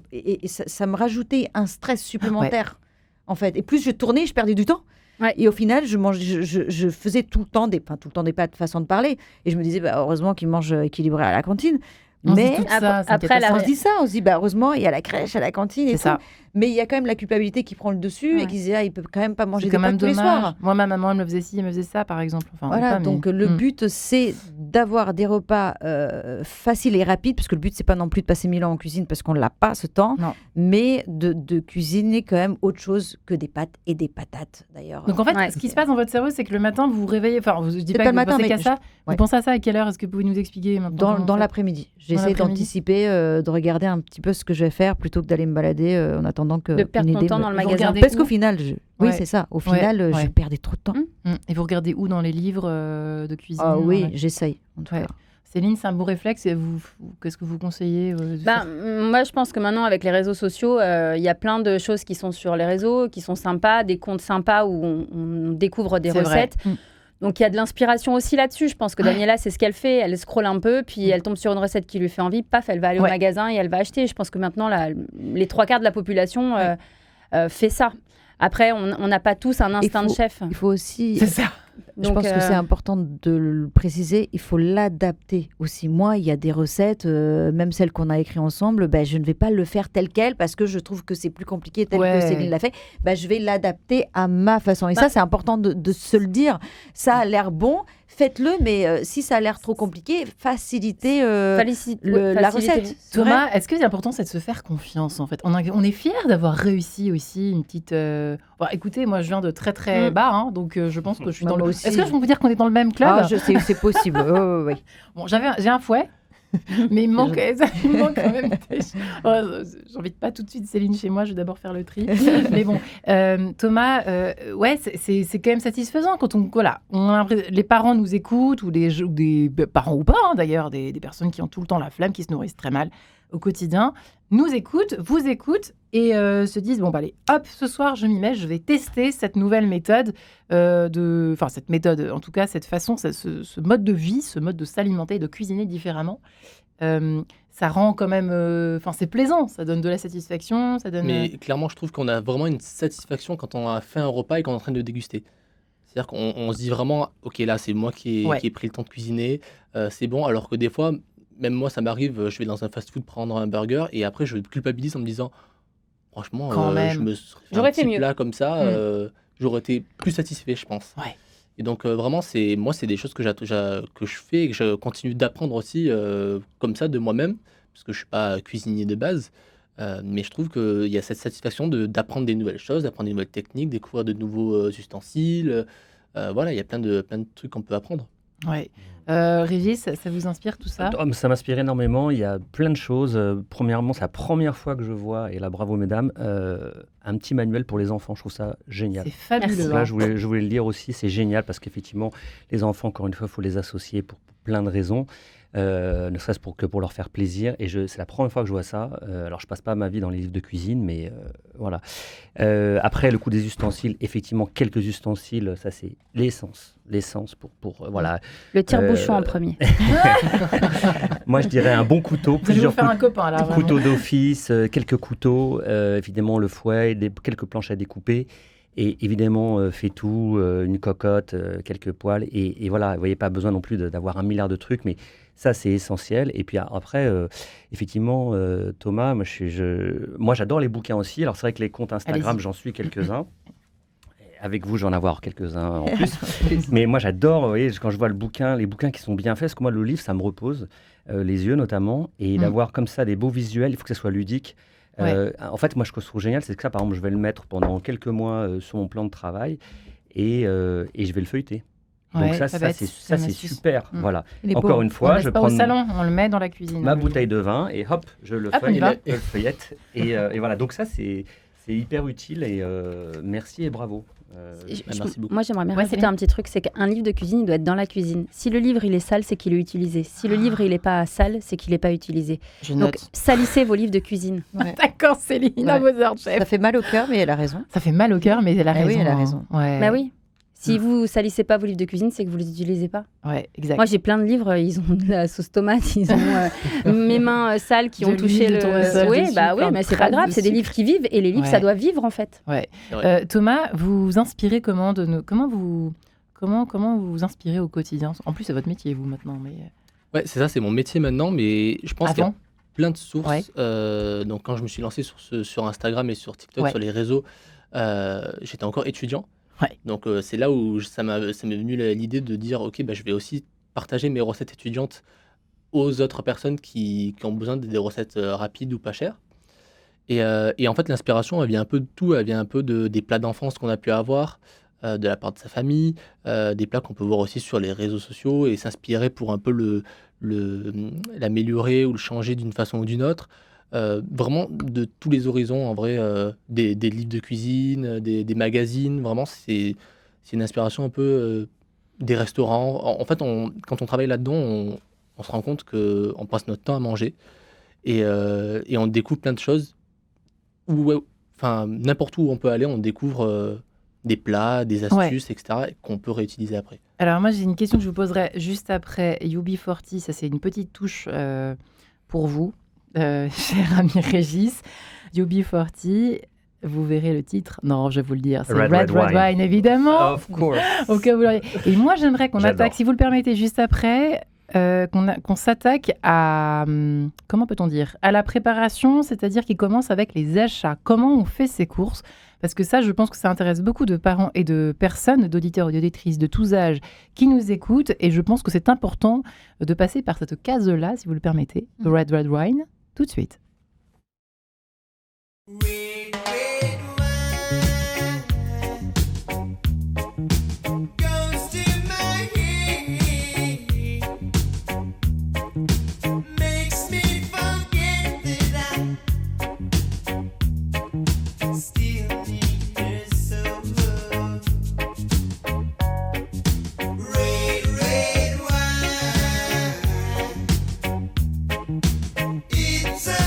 ça me rajoutait un stress supplémentaire, en fait. Et plus je tournais, je perdais du temps. Ouais. Et au final, je faisais tout le temps des pâtes, façon de parler. Et je me disais, heureusement qu'ils mangent équilibré à la cantine. Mais après, on se dit ça, on se dit heureusement il y a la crèche, à la cantine et tout. Ça. Mais il y a quand même la culpabilité qui prend le dessus et qui se dit il peut quand même pas manger des pâtes tous les soirs. Moi, ma maman elle me faisait ci, elle me faisait ça, par exemple. Enfin, voilà, donc le but c'est d'avoir des repas faciles et rapides, parce que le but c'est pas non plus de passer 1000 ans en cuisine parce qu'on l'a pas ce temps, mais de cuisiner quand même autre chose que des pâtes et des patates d'ailleurs. Donc en fait, ce qui se passe dans votre cerveau, c'est que le matin vous vous réveillez. Enfin, je dis pas que vous pensez qu'à ça. Vous pensez à ça à quelle heure? Est-ce que vous pouvez nous expliquer maintenant? Dans l'après-midi. J'essaie d'anticiper, de regarder un petit peu ce que je vais faire plutôt que d'aller me balader en attendant que. De perdre ton temps dans le magasin. Parce qu'au final, oui, c'est ça. Au final, je perdais trop de temps. Et vous regardez où dans les livres de cuisine? Oui, j'essaye. En tout cas. Céline, c'est un bon réflexe. Et qu'est-ce que vous conseillez moi, je pense que maintenant, avec les réseaux sociaux, il y a plein de choses qui sont sur les réseaux, qui sont sympas, des comptes sympas où on découvre des recettes. Donc, il y a de l'inspiration aussi là-dessus. Je pense que Daniela, c'est ce qu'elle fait. Elle scrolle un peu, puis elle tombe sur une recette qui lui fait envie. Paf, elle va aller au magasin et elle va acheter. Je pense que maintenant, les 3/4 de la population fait ça. Après, on n'a pas tous un instinct de chef. Il faut aussi... C'est ça. Je pense que c'est important de le préciser. Il faut l'adapter aussi. Moi, il y a des recettes, même celles qu'on a écrites ensemble, je ne vais pas le faire tel quel parce que je trouve que c'est plus compliqué tel que Céline l'a fait. Je vais l'adapter à ma façon. Et ça, c'est important de se le dire. Ça a l'air bon, faites-le, mais si ça a l'air trop compliqué, facilitez la recette. Thomas, est-ce que l'important, c'est de se faire confiance, en fait? On est fiers d'avoir réussi aussi une petite... écoutez, moi, je viens de très, très bas, donc je pense que je suis dans le... Est-ce que je peux dire qu'on est dans le même club? C'est possible. Oui. Bon, j'ai un fouet, mais il me manque quand même. J'invite pas tout de suite Céline chez moi, je vais d'abord faire le tri. Mais bon, Thomas, c'est quand même satisfaisant quand les parents nous écoutent, ou des parents ou pas, d'ailleurs, des personnes qui ont tout le temps la flamme, qui se nourrissent très mal. au quotidien, nous écoutent, vous écoutent et se disent bon, bah, allez, hop, ce soir, je m'y mets, je vais tester cette nouvelle méthode, cette méthode, en tout cas, cette façon, ce mode de vie, ce mode de s'alimenter, de cuisiner différemment. Ça rend quand même... c'est plaisant, ça donne de la satisfaction, ça donne... Mais clairement, je trouve qu'on a vraiment une satisfaction quand on a fait un repas et qu'on est en train de le déguster. C'est-à-dire qu'on se dit vraiment, ok, là, c'est moi qui ai pris le temps de cuisiner, c'est bon, alors que des fois, même moi, ça m'arrive, je vais dans un fast-food prendre un burger et après, je culpabilise en me disant, franchement, je me serais fait un petit plat comme ça, j'aurais été plus satisfait, je pense. Ouais. Et donc, vraiment, c'est des choses que je fais et que je continue d'apprendre aussi comme ça de moi-même, parce que je ne suis pas cuisinier de base. Mais je trouve qu'il y a cette satisfaction d'apprendre des nouvelles choses, d'apprendre des nouvelles techniques, découvrir de nouveaux ustensiles. Voilà, il y a plein de trucs qu'on peut apprendre. Ouais. Régis, ça vous inspire tout ça ? Ça m'inspire énormément. Il y a plein de choses. Premièrement, c'est la première fois que je vois, et là, bravo mesdames, un petit manuel pour les enfants. Je trouve ça génial. C'est fabuleux. Là, je voulais le lire aussi. C'est génial parce qu'effectivement, les enfants, encore une fois, il faut les associer pour plein de raisons. Ne serait-ce pour leur faire plaisir. Et c'est la première fois que je vois ça. Alors, je passe pas ma vie dans les livres de cuisine, mais voilà. Après, le coup des ustensiles, effectivement, quelques ustensiles, ça, c'est l'essence pour voilà. Le tire-bouchon en premier. Moi, je dirais un bon couteau, plusieurs couteaux d'office, quelques couteaux, évidemment le fouet, quelques planches à découper. Et évidemment, fait tout, une cocotte, quelques poêles. Et voilà, vous voyez, pas besoin non plus d'avoir 1 milliard de trucs, mais ça, c'est essentiel. Et puis après, effectivement, Thomas, moi, j'adore les bouquins aussi. Alors, c'est vrai que les comptes Instagram, j'en suis quelques-uns. Avec vous, j'en ai avoir quelques-uns en plus. Mais moi, j'adore, vous voyez, quand je vois les bouquins qui sont bien faits, parce que moi, le livre, ça me repose, les yeux notamment. Et d'avoir comme ça des beaux visuels, il faut que ça soit ludique. En fait, moi, ce que je trouve génial, c'est que ça, par exemple, je vais le mettre pendant quelques mois sur mon plan de travail et je vais le feuilleter. Donc ça, c'est super. Voilà. Encore une fois, je prends au salon, on le met dans la cuisine. Ma bouteille de vin et hop, je le feuillette. Et voilà. Donc ça, c'est hyper utile et merci et bravo. Merci beaucoup. Moi, j'aimerais bien rajouter un petit truc, c'est qu'un livre de cuisine, il doit être dans la cuisine. Si le livre, il est sale, c'est qu'il est utilisé. Si le livre, il n'est pas sale, c'est qu'il n'est pas utilisé. Donc, salissez vos livres de cuisine. D'accord, Céline, à vos ordres, chef. Ça fait mal au cœur, mais elle a raison. Ça fait mal au cœur, mais elle a raison. Oui, elle a raison. Ouais. Bah oui. Si vous salissez pas vos livres de cuisine, c'est que vous les utilisez pas. Ouais, exact. Moi, j'ai plein de livres, ils ont de la sauce tomate, ils ont mes mains sales qui ont touché le... Oui, mais c'est pas grave, c'est des livres qui vivent et les livres, ça doit vivre en fait. Ouais. Thomas, vous vous inspirez comment vous vous inspirez au quotidien ? En plus, c'est votre métier, vous, maintenant. Mais... Ouais, c'est ça, c'est mon métier maintenant, mais je pense qu'il y a plein de sources. Donc, quand je me suis lancé sur Instagram et sur TikTok, sur les réseaux, j'étais encore étudiant. Donc c'est là où ça m'est venu l'idée de dire ok, je vais aussi partager mes recettes étudiantes aux autres personnes qui ont besoin des recettes rapides ou pas chères. Et en fait l'inspiration elle vient un peu de tout, elle vient un peu des plats d'enfance qu'on a pu avoir, de la part de sa famille, des plats qu'on peut voir aussi sur les réseaux sociaux et s'inspirer pour un peu l'améliorer ou le changer d'une façon ou d'une autre. Vraiment de tous les horizons en vrai, des livres de cuisine, des magazines, vraiment c'est une inspiration un peu des restaurants. En fait, quand on travaille là-dedans, on se rend compte qu'on passe notre temps à manger et on découvre plein de choses. N'importe où on peut aller, on découvre des plats, des astuces, etc. qu'on peut réutiliser après. Alors moi, j'ai une question que je vous poserai juste après. UB40, ça c'est une petite touche pour vous. Cher ami Régis, UB40, vous verrez le titre. Non, je vais vous le dire. C'est Red Wine, évidemment. Of course. Au cas où vous l'auriez. Et moi, j'aimerais qu'on attaque, si vous le permettez, juste après, qu'on s'attaque à, comment peut-on dire, à la préparation, c'est-à-dire qui commence avec les achats. Comment on fait ses courses ? Parce que ça, je pense que ça intéresse beaucoup de parents et de personnes, d'auditeurs et d'auditrices de tous âges qui nous écoutent. Et je pense que c'est important de passer par cette case-là, si vous le permettez. Red Wine. Tout de suite. It's a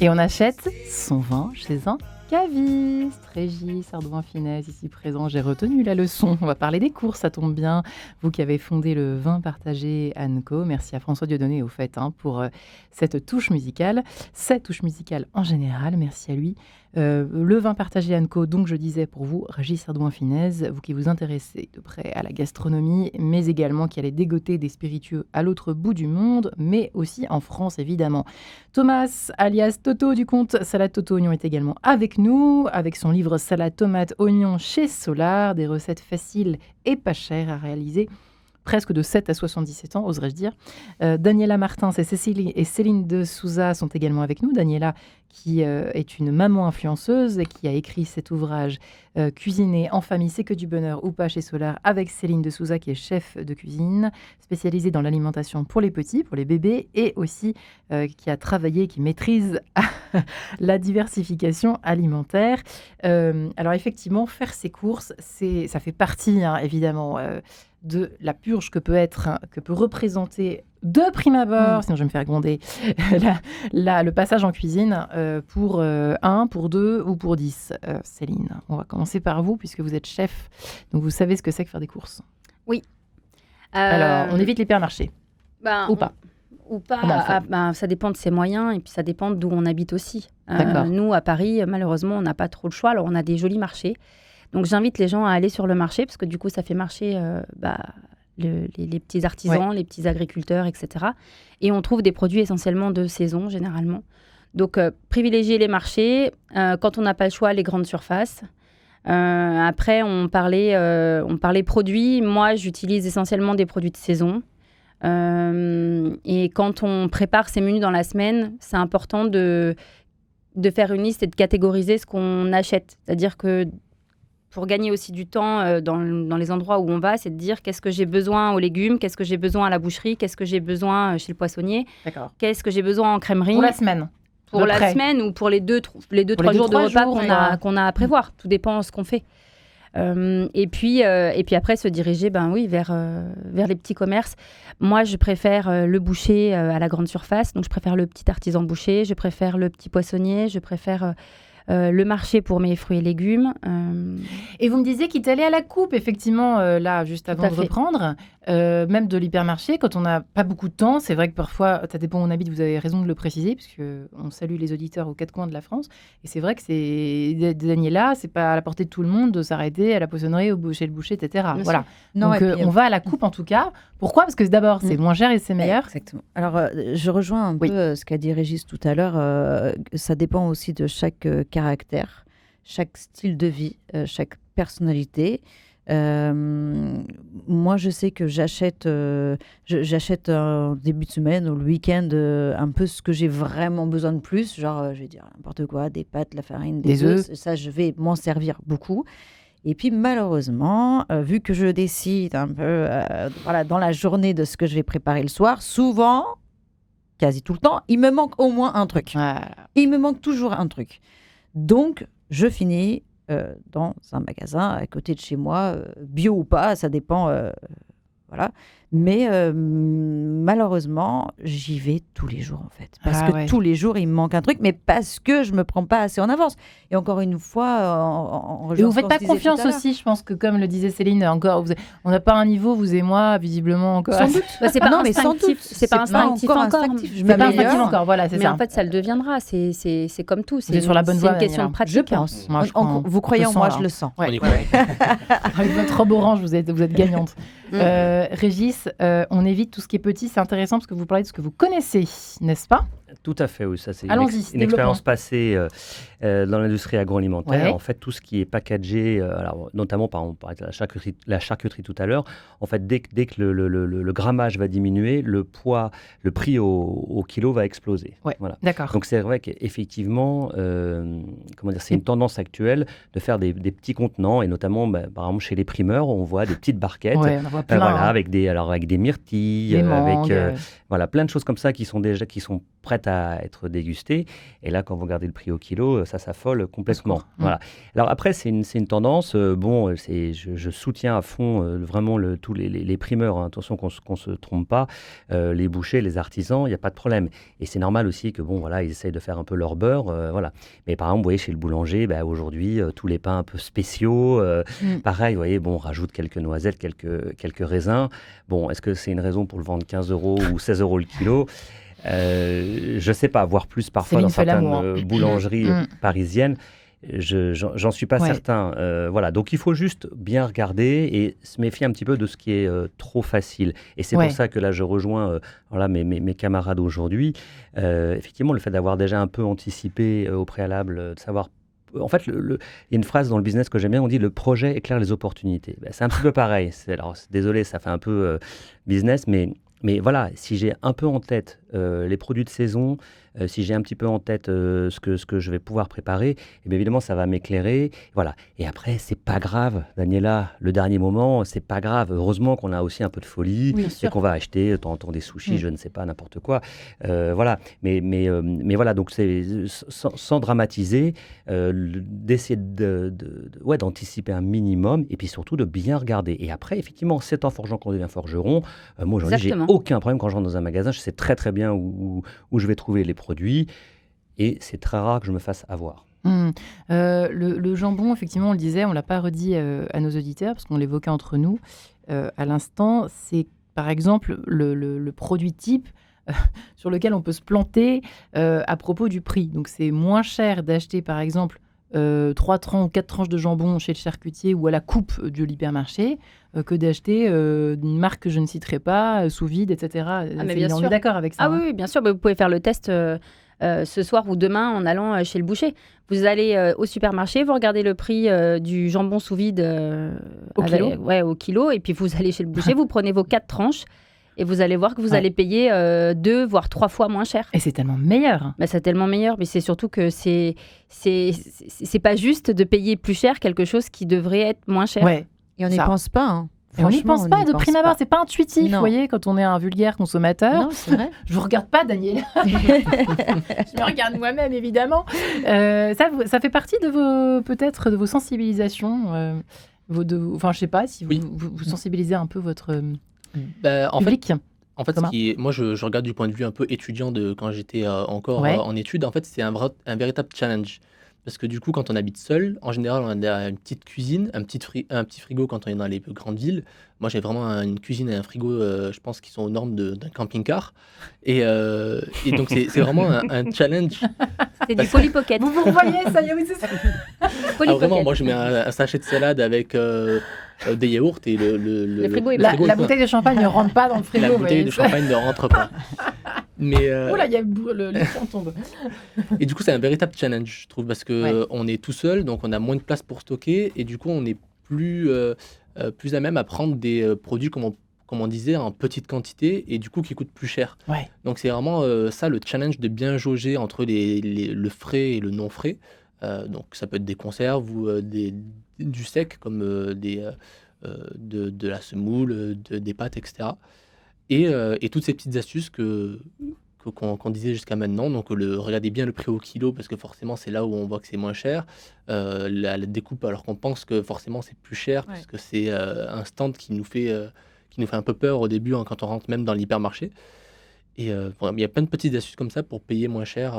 Et on achète son vin chez un caviste. Régis Ardouin-Finesse, ici présent, j'ai retenu la leçon. On va parler des courses, ça tombe bien. Vous qui avez fondé le vin partagé Anneco, merci à François Dieudonné au fait pour cette touche musicale en général, merci à lui. Le vin partagé Anneco, donc je disais pour vous, Régis Ardouin-Finesse, vous qui vous intéressez de près à la gastronomie, mais également qui allez dégoter des spiritueux à l'autre bout du monde, mais aussi en France évidemment. Thomas, alias Toto du compte Salade Toto Oignon, est également avec nous, avec son livre Salade Tomate Oignon chez Solar, des recettes faciles et pas chères à réaliser. Presque de 7 à 77 ans, oserais-je dire. Daniela Martins et Céline de Souza sont également avec nous. Daniela, qui est une maman influenceuse et qui a écrit cet ouvrage Cuisiner en famille, c'est que du bonheur ou pas chez Solar, avec Céline de Souza, qui est chef de cuisine, spécialisée dans l'alimentation pour les petits, pour les bébés, et aussi qui a travaillé, qui maîtrise la diversification alimentaire. Alors effectivement, faire ses courses, ça fait partie, évidemment, de la purge que peut représenter de prime abord, sinon je vais me faire gronder, le passage en cuisine pour 1, pour 2 ou pour 10. Céline, on va commencer par vous, puisque vous êtes chef, donc vous savez ce que c'est que faire des courses. Oui. Alors, on évite l'hypermarché, ou pas. Ou pas, ça dépend de ses moyens et puis ça dépend d'où on habite aussi. D'accord. Nous, à Paris, malheureusement, on n'a pas trop le choix. Alors, on a des jolis marchés. Donc, j'invite les gens à aller sur le marché parce que du coup, ça fait marcher les petits artisans, les petits agriculteurs, etc. Et on trouve des produits essentiellement de saison, généralement. Donc, privilégier les marchés. Quand on n'a pas le choix, les grandes surfaces. Après, on parlait produits. Moi, j'utilise essentiellement des produits de saison. Et quand on prépare ses menus dans la semaine, c'est important de faire une liste et de catégoriser ce qu'on achète. C'est-à-dire que pour gagner aussi du temps dans les endroits où on va, c'est de dire qu'est-ce que j'ai besoin aux légumes, qu'est-ce que j'ai besoin à la boucherie, qu'est-ce que j'ai besoin chez le poissonnier, qu'est-ce que j'ai besoin en crèmerie. Pour la semaine. Pour la semaine ou pour les 2-3 jours de repas qu'on a à prévoir. Tout dépend de ce qu'on fait. Et puis après, se diriger vers les petits commerces. Moi, je préfère le boucher à la grande surface. Donc, je préfère le petit artisan boucher. Je préfère le petit poissonnier. Je préfère le marché pour mes fruits et légumes. Et vous me disiez qu'il est allé à la coupe, effectivement, là, juste avant de reprendre. Même de l'hypermarché, quand on n'a pas beaucoup de temps, c'est vrai que parfois, ça dépend où on habite, vous avez raison de le préciser, puisqu'on salue les auditeurs aux 4 coins de la France. Et c'est vrai que c'est Daniela, c'est pas à la portée de tout le monde de s'arrêter à la poissonnerie, chez le boucher, etc. Voilà. Non, donc, on va à la coupe en tout cas. Pourquoi ? Parce que d'abord, c'est moins cher et c'est meilleur. Exactement. Alors, je rejoins un peu ce qu'a dit Régis tout à l'heure. Ça dépend aussi de chaque caractère, chaque style de vie, chaque personnalité. Moi, je sais que j'achète en début de semaine ou le week-end un peu ce que j'ai vraiment besoin de plus. Genre, je vais dire n'importe quoi, des pâtes, de la farine, des œufs. Ça, je vais m'en servir beaucoup. Et puis, malheureusement, vu que je décide un peu dans la journée de ce que je vais préparer le soir, souvent, quasi tout le temps, il me manque au moins un truc. Il me manque toujours un truc. Donc, je finis dans un magasin à côté de chez moi, bio ou pas, ça dépend. Voilà. Mais malheureusement, j'y vais tous les jours en fait. Parce que tous les jours, il me manque un truc, mais parce que je ne me prends pas assez en avance. Et encore une fois, et vous ne faites pas confiance aussi, je pense que comme le disait Céline, encore, on n'a pas un niveau, vous et moi, visiblement encore. Sans doute. C'est pas instinctif. C'est pas instinctif encore. Je me pas instinctif encore, voilà, c'est mais ça. en fait, ça le deviendra. C'est comme tout. C'est sur la bonne voie. C'est une question de pratique. Je pense. Vous croyez en moi, je le sens. Avec votre robe orange, vous êtes gagnante. Régis, on évite tout ce qui est petit, c'est intéressant parce que vous parlez de ce que vous connaissez, n'est-ce pas ? Tout à fait, oui. Ça, c'est une expérience passée dans l'industrie agroalimentaire. Ouais. En fait, tout ce qui est packagé, notamment par exemple la charcuterie tout à l'heure, en fait, dès que le grammage va diminuer, le prix au kilo va exploser. Ouais, voilà. D'accord. Donc, c'est vrai qu'effectivement, c'est une tendance actuelle de faire des petits contenants, et notamment, par exemple, chez les primeurs, on voit des petites barquettes, on en voit plein, avec des myrtilles, des mangues, avec plein de choses comme ça qui sont prêtes à être dégustées. Et là, quand vous regardez le prix au kilo, ça s'affole complètement. Voilà. Alors après, c'est une tendance. Je soutiens à fond vraiment tous les primeurs. Hein. Attention qu'on se trompe pas. Les bouchers, les artisans, il n'y a pas de problème. Et c'est normal aussi que ils essayent de faire un peu leur beurre. Voilà. Mais par exemple, vous voyez, chez le boulanger, aujourd'hui, tous les pains un peu spéciaux, pareil, vous voyez, on rajoute quelques noisettes, quelques raisins. Bon, est-ce que c'est une raison pour le vendre 15 € ou 16 € le kilo ? Je sais pas, voire plus parfois dans certaines boulangeries parisiennes. J'en suis pas certain. Voilà, donc il faut juste bien regarder et se méfier un petit peu de ce qui est trop facile. Et c'est pour ça que là, je rejoins mes camarades aujourd'hui. Effectivement, le fait d'avoir déjà un peu anticipé au préalable, de savoir. En fait, il y a une phrase dans le business que j'aime bien, on dit « le projet éclaire les opportunités ». C'est un petit peu pareil. Désolé, ça fait un peu business, mais voilà, si j'ai un peu en tête les produits de saison, si j'ai un petit peu en tête ce que je vais pouvoir préparer, et bien évidemment, ça va m'éclairer. Voilà. Et après, c'est pas grave, Daniela, le dernier moment, c'est pas grave. Heureusement qu'on a aussi un peu de folie et qu'on va acheter de temps en temps des sushis, je ne sais pas, n'importe quoi. Voilà. Mais voilà, donc c'est sans dramatiser, d'essayer d'anticiper un minimum et puis surtout de bien regarder. Et après, effectivement, c'est en forgeant qu'on devient forgeron. Moi, aujourd'hui, j'ai aucun problème quand je rentre dans un magasin. Je sais très très bien où je vais trouver les produits et c'est très rare que je me fasse avoir. Le jambon, effectivement, on le disait, on ne l'a pas redit à nos auditeurs parce qu'on l'évoquait entre nous à l'instant. C'est par exemple le produit type sur lequel on peut se planter à propos du prix. Donc c'est moins cher d'acheter par exemple 3 tranches ou 4 tranches de jambon chez le charcutier ou à la coupe de l'hypermarché que d'acheter une marque que je ne citerai pas, sous vide, etc. On est d'accord avec ça. Ah oui, bien sûr. Vous pouvez faire le test ce soir ou demain en allant chez le boucher. Vous allez au supermarché, vous regardez le prix du jambon sous vide au kilo, et puis vous allez chez le boucher, vous prenez vos 4 tranches. Et vous allez voir que vous allez payer 2 voire 3 fois moins cher. Et c'est tellement meilleur. C'est tellement meilleur, mais c'est surtout que c'est pas juste de payer plus cher quelque chose qui devrait être moins cher. Ouais. Et on n'y pense pas. Hein. On n'y pense pas de prime abord, c'est pas intuitif, vous voyez, quand on est un vulgaire consommateur. Non, c'est vrai. Je vous regarde pas, Daniela. Je me regarde moi-même, évidemment. Ça fait partie de vos sensibilisations. Je sais pas si vous sensibilisez un peu votre public. En fait, moi, je regarde du point de vue un peu étudiant de quand j'étais encore en études. En fait, c'est un véritable challenge. Parce que du coup, quand on habite seul, en général, on a une petite cuisine, un petit frigo quand on est dans les grandes villes. Moi, j'ai vraiment une cuisine et un frigo, je pense, qui sont aux normes d'un camping-car. Et donc, c'est vraiment un challenge. C'est du Polly Pocket. Vous revoyez, ça y est, oui, c'est ça. Vraiment, moi, je mets un sachet de salade avec des yaourts et le frigo est la bouteille de champagne ne rentre pas dans le frigo. La bouteille de champagne ne rentre pas. Mais oula, il y a le fond tombe. Et du coup, c'est un véritable challenge, je trouve, parce que on est tout seul, donc on a moins de place pour stocker, et du coup, on est plus à même à prendre des produits, comme on disait, en petite quantité, et du coup, qui coûtent plus cher. Ouais. Donc, c'est vraiment ça, le challenge de bien jauger entre le frais et le non frais. Donc, ça peut être des conserves ou du sec, comme de la semoule, des pâtes, etc. Et toutes ces petites astuces qu'on disait jusqu'à maintenant. Donc, regardez bien le prix au kilo, parce que forcément, c'est là où on voit que c'est moins cher. La découpe, alors qu'on pense que forcément, c'est plus cher, parce que c'est un stand qui nous fait un peu peur au début, quand on rentre même dans l'hypermarché. Et il y a plein de petites astuces comme ça pour payer moins cher.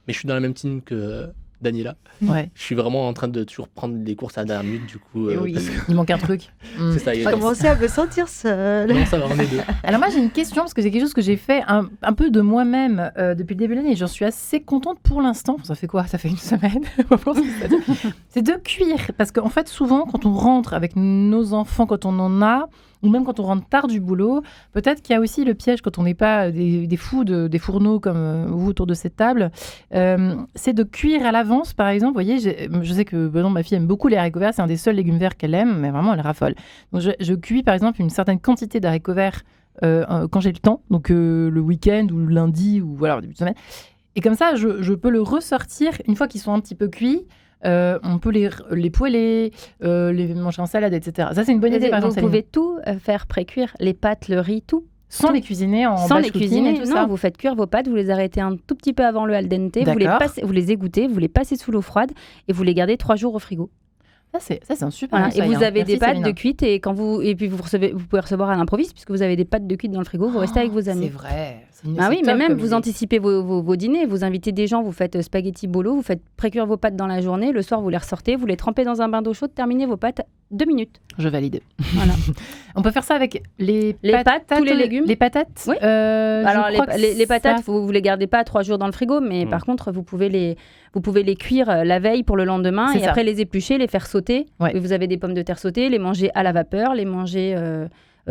Mais je suis dans la même team que Daniela. Ouais. Je suis vraiment en train de toujours prendre les courses à la dernière minute, du coup. Il manque un truc. C'est ça. Je commençais à me sentir seule. Non, ça va, on est deux. Alors moi, j'ai une question, parce que c'est quelque chose que j'ai fait un peu de moi-même depuis le début de l'année. J'en suis assez contente pour l'instant. Ça fait quoi ? Ça fait une semaine. C'est de cuire. Parce qu'en fait, souvent, quand on rentre avec nos enfants, quand on en a, ou même quand on rentre tard du boulot, peut-être qu'il y a aussi le piège quand on n'est pas des fous des fourneaux comme vous autour de cette table, c'est de cuire à l'avance, par exemple. Vous voyez, je sais que ma fille aime beaucoup les haricots verts, c'est un des seuls légumes verts qu'elle aime, mais vraiment elle raffole. Donc je cuis par exemple une certaine quantité d'haricots verts quand j'ai le temps, donc le week-end ou le lundi ou voilà, au début de semaine. Et comme ça, je peux le ressortir une fois qu'ils sont un petit peu cuits. On peut les poêler, les manger en salade, etc. Ça, c'est une bonne idée. Par exemple, vous pouvez tout faire pré-cuire, les pâtes, le riz, tout. Sans les cuisiner en Sans batch les cooking cuisiner, et tout non, ça. vous faites cuire vos pâtes, vous les arrêtez un tout petit peu avant le al dente, vous les égouttez, vous les passez sous l'eau froide et vous les gardez 3 jours au frigo. Ça, c'est un super Voilà. Et conseil, vous hein. avez Merci, des pâtes Célina. de cuite et puis vous pouvez recevoir à l'improviste puisque vous avez des pâtes de cuite dans le frigo, vous restez avec vos amis. C'est vrai. Ah oui, mais même comme vous idée. anticipez vos dîners, vous invitez des gens, vous faites spaghetti bolo, vous faites précuire vos pâtes dans la journée, le soir vous les ressortez, vous les trempez dans un bain d'eau chaude, terminez vos pâtes 2 minutes. Je valide. Voilà. On peut faire ça avec les pâtes, tous les légumes. Les patates. Oui. je Alors crois que les patates, ça- vous les gardez pas 3 jours dans le frigo, mais par contre vous pouvez les cuire la veille pour le lendemain C'est et ça. après les éplucher, les faire sauter. Ouais. Et vous avez des pommes de terre sautées, les manger à la vapeur, les manger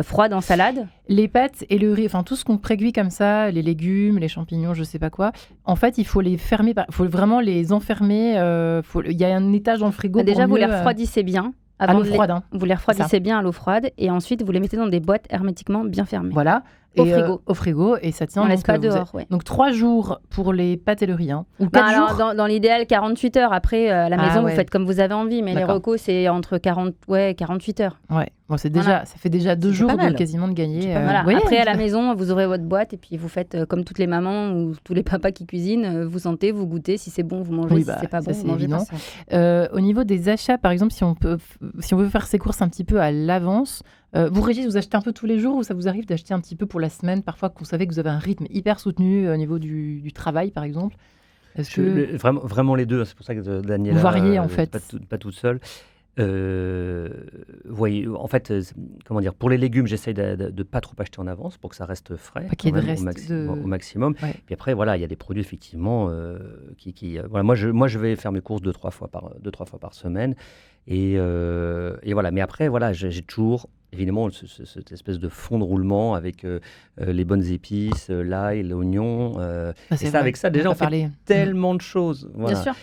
froides en salade. Les pâtes et le riz, enfin tout ce qu'on précuit comme ça, les légumes, les champignons, je sais pas quoi. En fait, il faut les fermer, il faut vraiment les enfermer. Il y a un étage dans le frigo. Déjà pour vous les mieux, refroidissez bien. à Avant l'eau de les- froide. Hein. Vous les refroidissez bien à l'eau froide et ensuite vous les mettez dans des boîtes hermétiquement bien fermées. Voilà. Au Et, frigo. au frigo et ça tient. On donc, laisse pas vous dehors. Ouais. Donc 3 jours pour les pâtes et le riz. Hein. Ou 4 Alors, jours. dans l'idéal, 48 heures. Après, à la Ah maison, ouais. vous faites comme vous avez envie. Mais les D'accord. recos, c'est entre 48 heures. Ouais. Bon, c'est déjà, Voilà. ça fait déjà 2 C'est jours pas mal. quasiment de gagner. Voilà. vous voyez, Après, à la maison, vous aurez votre boîte et puis vous faites comme toutes les mamans ou tous les papas qui cuisinent. Vous sentez, vous goûtez. Si c'est bon, vous mangez. Oui, si bah, c'est pas ça, bon, c'est vous mangez évident. pas. Au niveau des achats, par exemple, si on veut faire ses courses un petit peu à l'avance, vous, Régis, vous achetez un peu tous les jours ou ça vous arrive d'acheter un petit peu pour la semaine, parfois que vous savez que vous avez un rythme hyper soutenu au niveau du travail, par exemple? Est-ce que... Vraiment les deux, c'est pour ça que Daniela... Vous variez, en fait. Pas toute seule. Voyez, en fait, comment dire, pour les légumes, j'essaye de ne pas trop acheter en avance pour que ça reste frais Pas qu'il y ait quand de même, reste au maximum. Ouais. Puis après, voilà, il y a des produits effectivement voilà, moi je vais faire mes courses 2-3 fois par semaine et voilà. Mais après, voilà, j'ai toujours évidemment cette espèce de fond de roulement avec les bonnes épices, l'ail, l'oignon. Ah, Et c'est ça, vrai, avec ça, déjà, peut on fait parler. tellement de choses. Voilà. Bien sûr.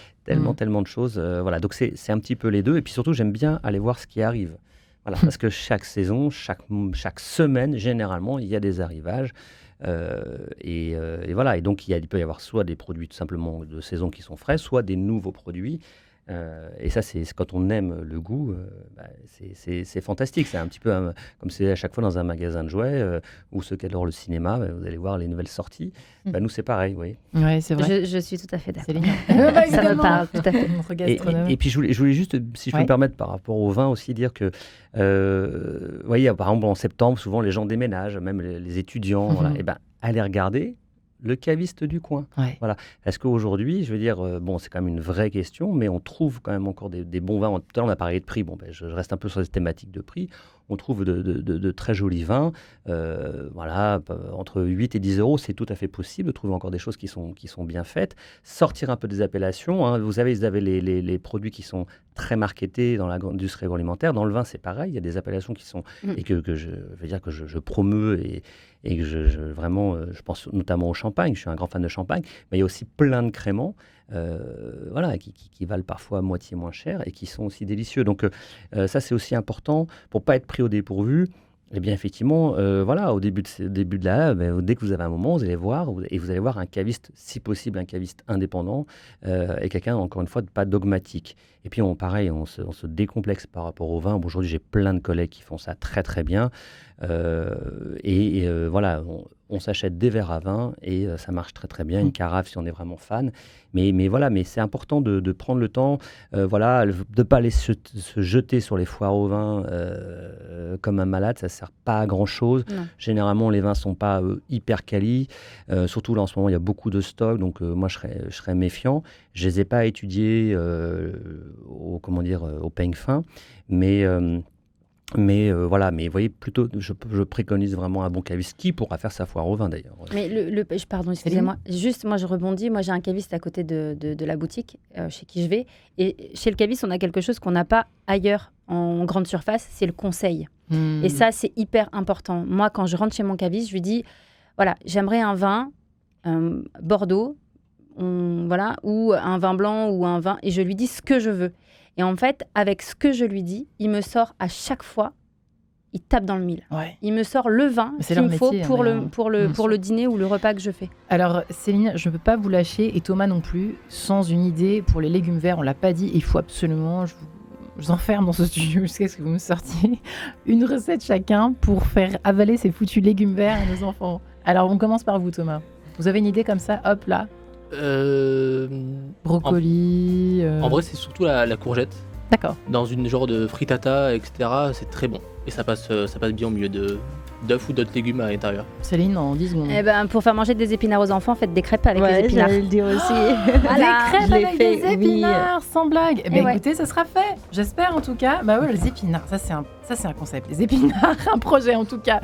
Tellement de choses. Voilà, donc c'est un petit peu les deux. Et puis surtout, j'aime bien aller voir ce qui arrive. Voilà, parce que chaque saison, chaque semaine, généralement, il y a des arrivages. Et voilà. Et donc, il peut y avoir soit des produits tout simplement de saison qui sont frais, soit des nouveaux produits. Et ça, c'est quand on aime le goût, c'est fantastique. C'est un petit peu comme c'est à chaque fois dans un magasin de jouets ou ceux qui adorent le cinéma, vous allez voir les nouvelles sorties. Nous, c'est pareil, oui. Ouais, c'est vrai. Je suis tout à fait d'accord. Céline. Ça me parle tout à fait. Notre Et gastronome. puis, je voulais juste, si je peux Ouais. me permettre, par rapport au vin aussi, dire que, vous voyez, par exemple, en septembre, souvent, les gens déménagent, même les étudiants. Voilà. Et ben, allez regarder le caviste du coin. Ouais. Voilà. Est-ce qu'aujourd'hui, je veux dire, bon, c'est quand même une vraie question, mais on trouve quand même encore des bons vins. Tout à l'heure, on a parlé de prix. Bon, ben, je reste un peu sur cette thématique de prix. On trouve de très jolis vins. Voilà, entre 8 et 10 euros, c'est tout à fait possible de trouver encore des choses qui sont bien faites. Sortir un peu des appellations. Hein. Vous savez, ils avaient les produits qui sont très marketés dans l'industrie agroalimentaire. Dans le vin, c'est pareil. Il y a des appellations qui sont et que je veux dire que je promeus et que vraiment, je pense notamment au champagne. Je suis un grand fan de champagne, mais il y a aussi plein de créments. Voilà, qui valent parfois moitié moins cher et qui sont aussi délicieux. Donc ça, c'est aussi important pour pas être pris au dépourvu. Eh bien, effectivement, voilà, au début de la, dès que vous avez un moment, vous allez voir, et vous allez voir un caviste, si possible, un caviste indépendant, et quelqu'un, encore une fois, pas dogmatique. Et puis, pareil, on se décomplexe par rapport au vin. Bon, aujourd'hui, j'ai plein de collègues qui font ça très, très bien. Voilà, on s'achète des verres à vin et ça marche très, très bien. Une carafe, si on est vraiment fan. Mais voilà, mais c'est important de prendre le temps, voilà, de ne pas aller se jeter sur les foires au vin comme un malade. Ça ne sert pas à grand-chose. Non. Généralement, les vins ne sont pas hyper quali. Surtout là, en ce moment, il y a beaucoup de stocks. Donc, moi, je serais méfiant. Je ne les ai pas étudiés au peigne fin. Mais voilà, mais vous voyez, plutôt, je préconise vraiment un bon caviste qui pourra faire sa foire au vin d'ailleurs. Mais pardon, excusez-moi. Juste, moi je rebondis. Moi j'ai un caviste à côté de la boutique chez qui je vais. Et chez le caviste, on a quelque chose qu'on n'a pas ailleurs en grande surface, c'est le conseil. Et ça, c'est hyper important. Moi, quand je rentre chez mon caviste, je lui dis, voilà, j'aimerais un vin Bordeaux, voilà, ou un vin blanc ou un vin, et je lui dis ce que je veux. Et en fait, avec ce que je lui dis, il me sort à chaque fois, il tape dans le mille. Ouais. Il me sort le vin Mais c'est qu'il leur me faut métier, pour, hein, pour le dîner ou le repas que je fais. Alors, Céline, je ne peux pas vous lâcher, et Thomas non plus, sans une idée pour les légumes verts. On ne l'a pas dit, il faut absolument, vous enferme dans ce studio jusqu'à ce que vous me sortiez une recette chacun pour faire avaler ces foutus légumes verts à nos enfants. Alors, on commence par vous, Thomas. Vous avez une idée comme ça, hop là, brocoli. En vrai, c'est surtout la courgette. D'accord. Dans une genre de frittata, etc. C'est très bon. Et ça passe bien au milieu d'œufs ou d'autres légumes à l'intérieur. Céline, en 10 secondes. Eh ben, pour faire manger des épinards aux enfants, faites des crêpes avec des épinards. J'allais le dire aussi. Voilà. Des crêpes Je l'ai avec fait, des épinards, sans blague. Eh ben, ouais. écoutez, ça sera fait. J'espère en tout cas. Bah ouais, les épinards, ça c'est un concept. Les épinards, un projet en tout cas.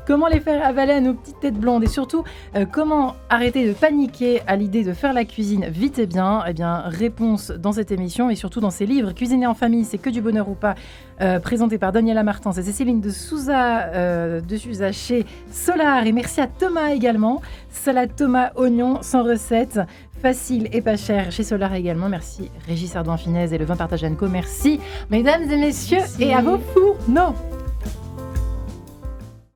Comment les faire avaler à nos petites têtes blondes et surtout, comment arrêter de paniquer à l'idée de faire la cuisine vite et bien. Eh bien, réponse dans cette émission et surtout dans ces livres. Cuisiner en famille, c'est que du bonheur ou pas. Présenté par Daniela Martins et Céline de Souza chez Solar. Et merci à Thomas également. Salade tomate oignon sans recette. Facile et pas cher chez Solar également. Merci Régis Ardouin-Finez et le vin Partage & Co. Merci mesdames et messieurs et à vos fourneaux.